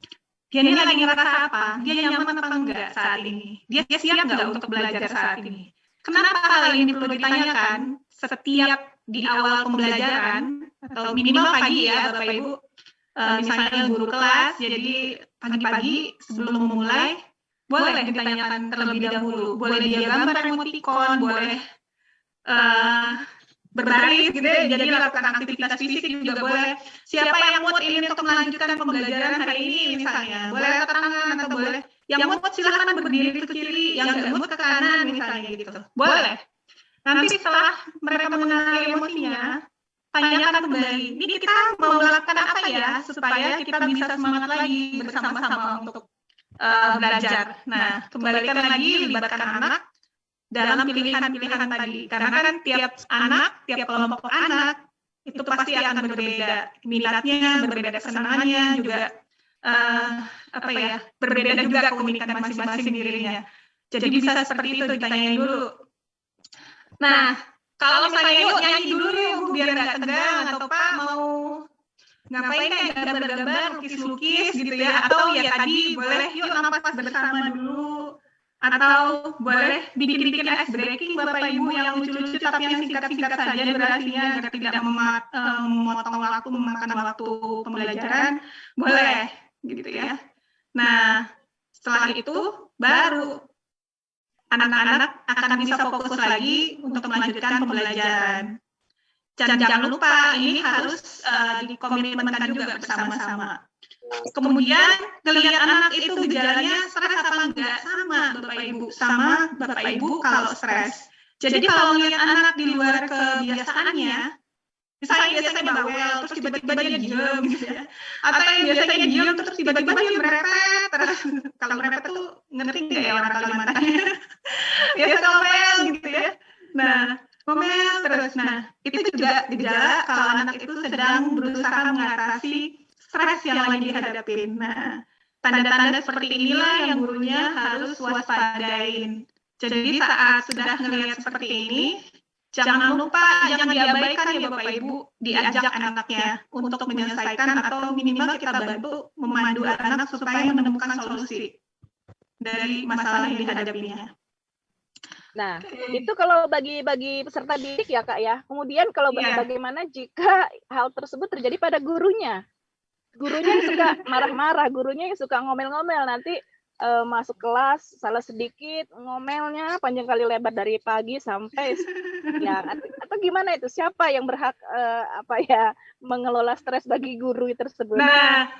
dia ini lagi ngerasa apa? Dia nyaman apa enggak saat ini? Dia siap enggak untuk belajar saat ini? Kenapa hal ini perlu ditanyakan setiap di awal pembelajaran, atau minimal pagi ya Bapak Ibu, misalnya guru kelas, jadi pagi-pagi sebelum memulai, boleh ditanyakan terlebih dahulu. Boleh dia gambar emoticon, boleh berbaris gitu ya, jadi lakukan aktivitas fisik juga boleh. Siapa yang mood ini untuk melanjutkan pembelajaran hari ini misalnya, boleh angkat tangan atau boleh yang mood silakan berdiri ke kiri, yang nggak mood ke kanan misalnya gitu, boleh. Nanti setelah mereka mengenali emosinya, tanyakan kembali, ini kita mau melakukan apa ya supaya kita bisa semangat lagi bersama-sama untuk belajar. Nah, kembalikan lagi, libatkan anak dalam pilihan-pilihan tadi. Karena kan tiap anak, tiap kelompok anak itu pasti akan berbeda minatnya, berbeda kesenangannya, juga berbeda juga keunikan masing-masing dirinya. Jadi bisa seperti itu ditanyain dulu. Nah, kalau misalnya yuk nyanyi dulu yuk Bu, biar nggak tegang, atau Pak mau ngapain kayak gambar-gambar, lukis-lukis gitu ya, atau ya tadi boleh yuk nafas bersama dulu, atau boleh bikin-bikin ice breaking Bapak Ibu yang lucu-lucu tapi yang singkat-singkat saja durasinya agar tidak memotong waktu, memakan waktu pembelajaran, boleh gitu ya. Nah, setelah itu baru anak-anak akan bisa fokus lagi untuk melanjutkan pembelajaran. Dan jangan lupa ini harus dikomitmenkan juga bersama-sama. Kemudian ngelihat anak itu gejalanya stres apa enggak, sama Bapak Ibu, sama Bapak Ibu kalau stres. Jadi kalau ngelihat anak di luar kebiasaannya, biasanya bawel terus tiba-tiba dia diem gitu ya, atau yang biasanya diem terus tiba-tiba dia merepet terus. Kalau merepet tuh ngerti nggak ya orang Kalimantan? Biasa ngomel gitu ya. Nah, ngomel terus. Nah, itu juga gejala kalau anak itu sedang berusaha mengatasi stres yang lagi dihadapin. Nah, tanda-tanda seperti inilah yang gurunya harus waspadain. Jadi saat sudah melihat seperti ini, jangan lupa, jangan diabaikan ya Bapak Ibu, diajak anaknya untuk menyelesaikan atau minimal kita bantu memandu anak supaya menemukan solusi dari masalah yang dihadapinya. Nah, itu kalau bagi peserta didik ya Kak ya. Kemudian kalau bagaimana jika hal tersebut terjadi pada gurunya? Gurunya yang suka marah-marah, gurunya yang suka ngomel-ngomel, nanti masuk kelas salah sedikit ngomelnya panjang kali lebar dari pagi sampai siang, atau gimana itu? Siapa yang berhak mengelola stres bagi guru tersebut? Nah,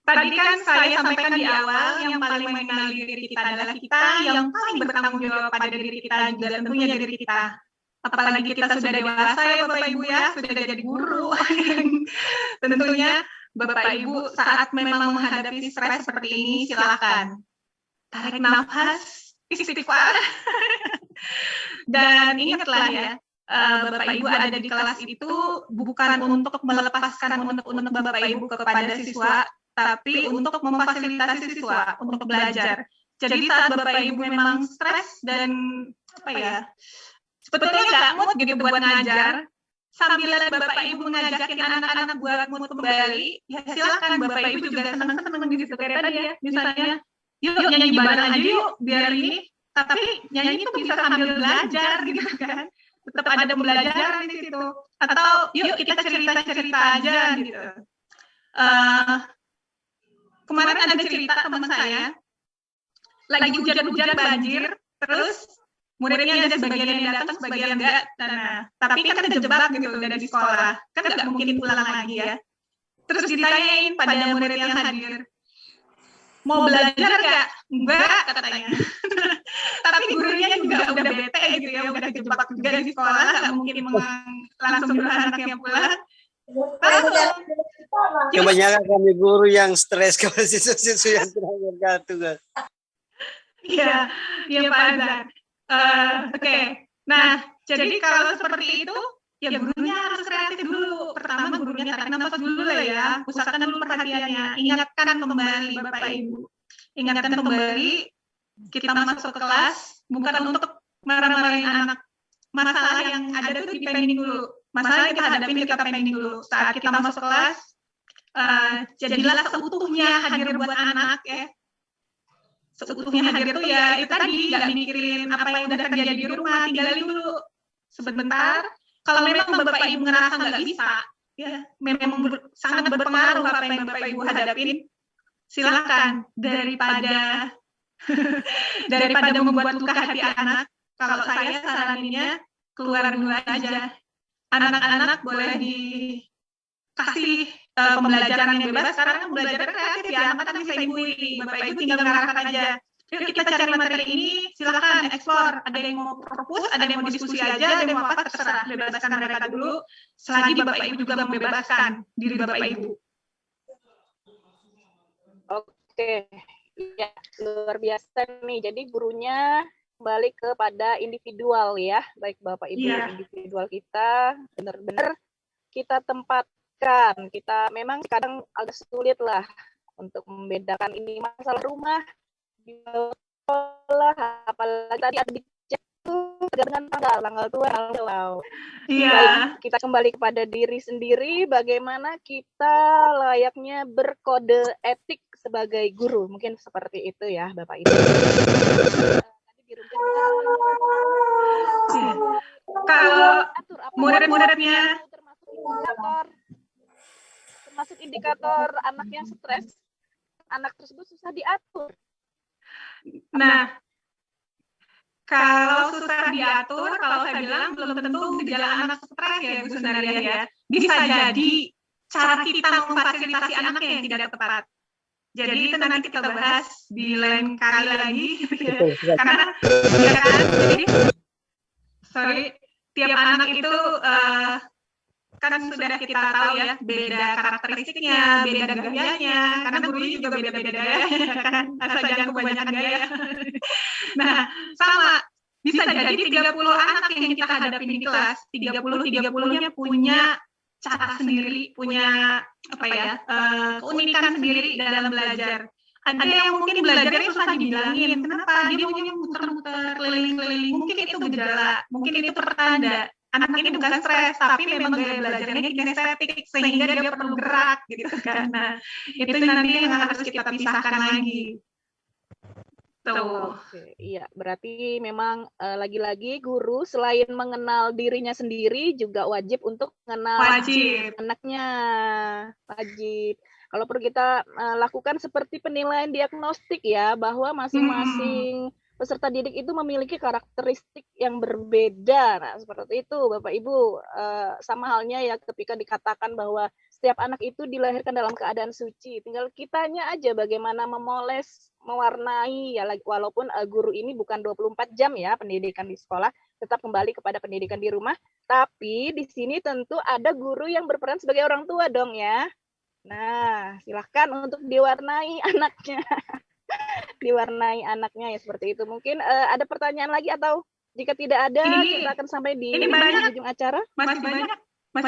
tadi kan saya sampaikan di awal, yang paling mengenali diri kita adalah kita, yang paling bertanggung jawab pada diri kita juga tentunya diri kita. Apalagi kita sudah dewasa ya Bapak Ibu ya, sudah jadi guru. Tentunya Bapak Ibu saat memang menghadapi stres seperti ini, silakan tarik nafas, istighfar. Dan ingatlah ya, Bapak Ibu ada di kelas itu bukan untuk melepaskan unek-unek Bapak Ibu kepada siswa, tapi untuk memfasilitasi siswa untuk belajar. Jadi saat Bapak Ibu memang stres dan sebetulnya nggak mood gitu buat ngajar, sambil Bapak Ibu ngajakin anak-anak buat mood kembali, ya silakan Bapak Ibu juga senang-senang gitu kayak tadi ya, misalnya yuk nyanyi bareng aja yuk biar ini, tapi nyanyi itu bisa sambil belajar gitu kan, tetap ada pembelajaran di situ. Atau yuk kita cerita-cerita aja gitu. Kemarin ada cerita teman saya lagi hujan-hujan banjir, terus muridnya ada sebagian yang datang, sebagian enggak. Nah, tapi kan kejebak gitu dari sekolah, kan nggak mungkin pulang lagi ya. Terus ditanyain pada murid yang hadir, mau belajar nggak? Enggak, katanya. Tapi gurunya juga udah bete gitu ya, udah kejebak juga di sekolah, nggak mungkin langsung dulu anaknya pulang. Kebanyakan kami guru yang stres kalau siswa-siswa yang kurang tugas. Iya, Pak Azhar. Oke. Nah, jadi kalau seperti itu, ya gurunya harus kreatif dulu. Pertama gurunya tarik nafas dulu lah ya, pusatkan dulu perhatiannya, ingatkan kembali Bapak Ibu. Ingatkan kembali, kita masuk ke kelas, bukan untuk marah-marahin anak. Masalah yang ada itu dipending dulu. Masalah yang kita hadapin, kita pending dulu. Saat kita masuk kelas, jadilah seutuhnya hadir buat anak ya. Seutuhnya hadir tuh ya itu tadi, nggak mikirin apa yang udah terjadi di rumah, tinggalin dulu sebentar. Kalau memang Bapak Ibu ngerasa nggak bisa, ya memang sangat berpengaruh apa yang Bapak Ibu hadapin, silakan. Daripada membuat luka hati anak, kalau saya saraninnya keluar dulu aja. Anak-anak boleh dikasih pembelajaran yang bebas, karena pembelajaran kreatif ya, anak kan bisa ibu, Bapak Ibu tinggal mengarahkan aja. Yuk kita cari materi ini, silakan explore. Ada yang mau propose, ada yang mau diskusi aja, ada yang mau apa, terserah. Bebaskan mereka dulu, selagi Bapak Ibu juga membebaskan diri Bapak Ibu. Oke, ya luar biasa nih. Jadi gurunya kembali kepada individual ya, baik Bapak Ibu individual kita benar-benar kita tempatkan. Kita memang kadang agak sulit lah untuk membedakan ini masalah rumah di sekolah, apalagi tadi ada di chat itu dengan tanggal tua. Iya. Kita kembali kepada diri sendiri, bagaimana kita layaknya berkode etik sebagai guru, mungkin seperti itu ya Bapak Ibu. Kalau murid-muridnya termasuk indikator anak yang stres, anak tersebut susah diatur. Nah, kalau susah diatur, kalau saya bilang belum tentu gejala anak stres ya Bu Sundaria ya. Bisa jadi cara kita memfasilitasi anaknya yang tidak tepat. Jadi itu nanti kita bahas di lain kali lagi. Karena ya kan, jadi tiap anak itu kan sudah kita tahu ya, beda karakteristiknya, beda gayanya, karena gurunya juga beda-beda gaya, kan? Asal jangan kebanyakan gaya. Nah, sama, bisa jadi 30 anak yang kita hadapi di kelas, 30-30-nya punya cara sendiri, punya apa ya, keunikan sendiri dalam belajar. Ada yang mungkin belajarnya susah dibilangin, kenapa? Dia maunya muter-muter, keliling-keliling, mungkin itu gejala, mungkin itu pertanda. Anak ini bukan stres, tapi memang gaya belajarnya kinestetik, sehingga dia perlu gerak, gitu kan. Nah, itu nanti yang harus kita pisahkan lagi. Tuh. Oke, iya, berarti memang lagi-lagi guru selain mengenal dirinya sendiri, juga wajib untuk mengenal anaknya. Wajib. Kalau perlu kita lakukan seperti penilaian diagnostik ya, bahwa masing-masing peserta didik itu memiliki karakteristik yang berbeda. Nah, seperti itu Bapak Ibu. Sama halnya ya ketika dikatakan bahwa setiap anak itu dilahirkan dalam keadaan suci. Tinggal kitanya aja bagaimana memoles, mewarnai, ya walaupun guru ini bukan 24 jam ya pendidikan di sekolah, tetap kembali kepada pendidikan di rumah. Tapi di sini tentu ada guru yang berperan sebagai orang tua dong ya. Nah, silahkan untuk diwarnai anaknya. Diwarnai anaknya ya seperti itu. Mungkin ada pertanyaan lagi atau jika tidak ada kita akan sampai di ujung acara. Masih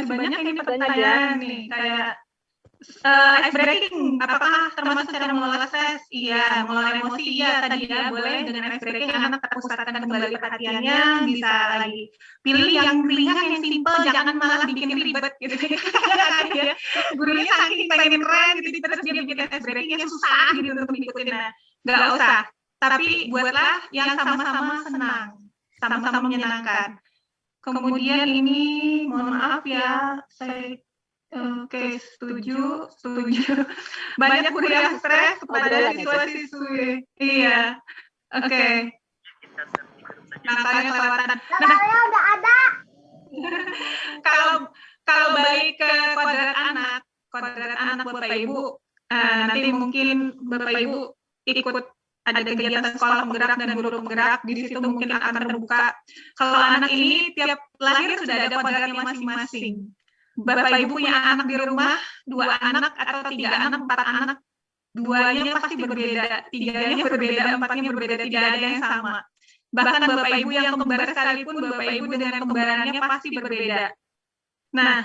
banyak ini pertanyaan nih kayak ice breaking, apakah termasuk cara mengelola stres? Iya, mengelola emosi iya tadi ya, boleh dengan ice breaking anak terpusatkan kembali perhatiannya, bisa lagi pilih yang ringan, yang simple, jangan malah bikin ribet gitu ya. Gurunya saking pengen keren gitu, terus dia bikin ice breaking yang susah gitu untuk mengikutin. Nah, nggak usah, tapi buatlah yang sama-sama senang, sama-sama menyenangkan. Kemudian ini, mohon maaf ya, saya oke, setuju. Banyak guru yang stres kepada siswa-siswi. Iya, oke. Nakalnya kelewatan. Nah, udah ada. Kalau balik ke kodrat anak Bapak Ibu, nanti mungkin Bapak Ibu ikut ada kegiatan sekolah penggerak dan guru penggerak, di situ mungkin akan terbuka. Kalau anak ini tiap lahir sudah ada kodratnya masing-masing. Bapak Ibu punya anak di rumah, 2 anak atau 3 anak, 4 anak, 2-nya pasti berbeda, 3-nya berbeda, 4-nya berbeda, tidak ada yang sama. Bahkan Bapak Ibu yang kembar sekalipun, Bapak Ibu dengan kembarannya pasti berbeda. Nah,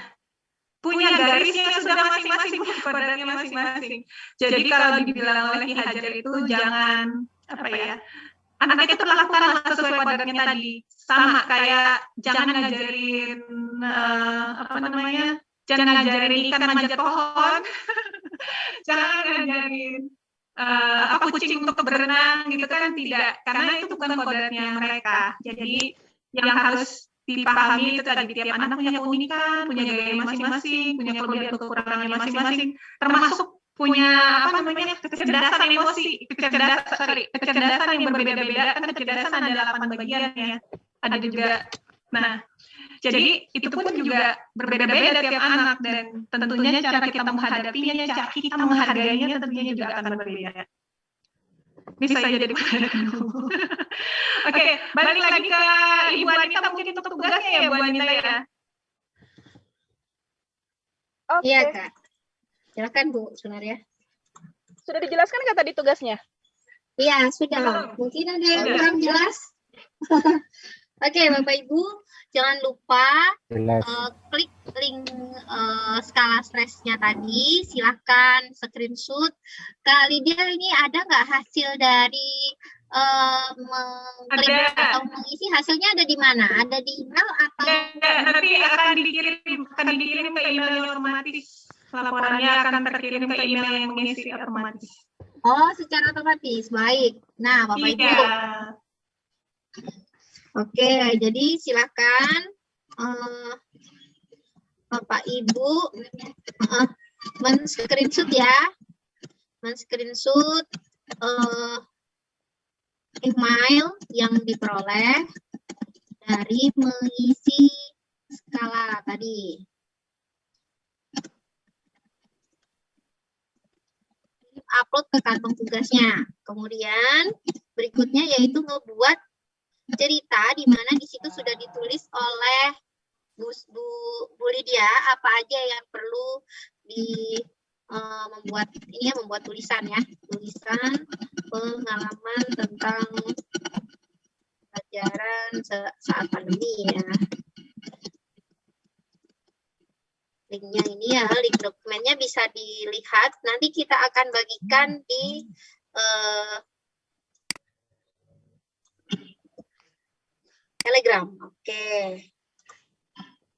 punya garisnya sudah masing-masing, kodratnya masing-masing. Jadi kalau dibilang oleh Ki Hajar itu jangan apa ya, anak itu lakukanlah sesuai kodratnya tadi. Sama kayak jangan ngajarin jangan ngajarin ikan manjat pohon, jangan ngajarin kucing untuk berenang gitu kan, tidak, karena itu bukan kodratnya mereka. Jadi yang harus dipahami itu tadi, tiap anak punya keunikan, punya gaya masing-masing, punya kelebihan kekurangannya masing-masing, termasuk punya kecerdasan emosi, kecerdasan yang berbeda-beda, kan kecerdasan ada 8 bagian ya, ada juga. Nah, jadi itu pun juga berbeda-beda tiap anak, dan tentunya cara kita menghadapinya, cara kita menghargainya tentunya juga akan berbeda. bisa jadi dipadatkan dulu. Oke, balik lagi ke Ibu Anita mungkin untuk tugasnya ya Bu Anita ya. Oke. Iya, Kak. Silakan Bu Sunaria. Sudah dijelaskan nggak tadi tugasnya? Iya, sudah. Mungkin ada yang kurang jelas. Oke, Bapak Ibu, jangan lupa klik link skala stresnya tadi. Silahkan screenshot. Kak Lydia, ini ada nggak hasil dari mengklik atau mengisi? Hasilnya ada di mana? Ada di email atau? Nanti akan dikirim ke email otomatis. Laporannya akan terkirim ke email yang mengisi otomatis. Oh, secara otomatis. Baik. Nah, Bapak Ibu. Oke, jadi silakan Bapak Ibu men-screenshot ya. Men-screenshot email yang diperoleh dari mengisi skala tadi. Upload ke kantong tugasnya. Kemudian berikutnya yaitu ngebuat cerita di mana di situ sudah ditulis oleh Bu Lydia apa aja yang perlu membuat tulisan ya, tulisan pengalaman tentang pelajaran saat pandemi ya. Linknya ini ya, link dokumennya bisa dilihat. Nanti kita akan bagikan di Telegram. Oke.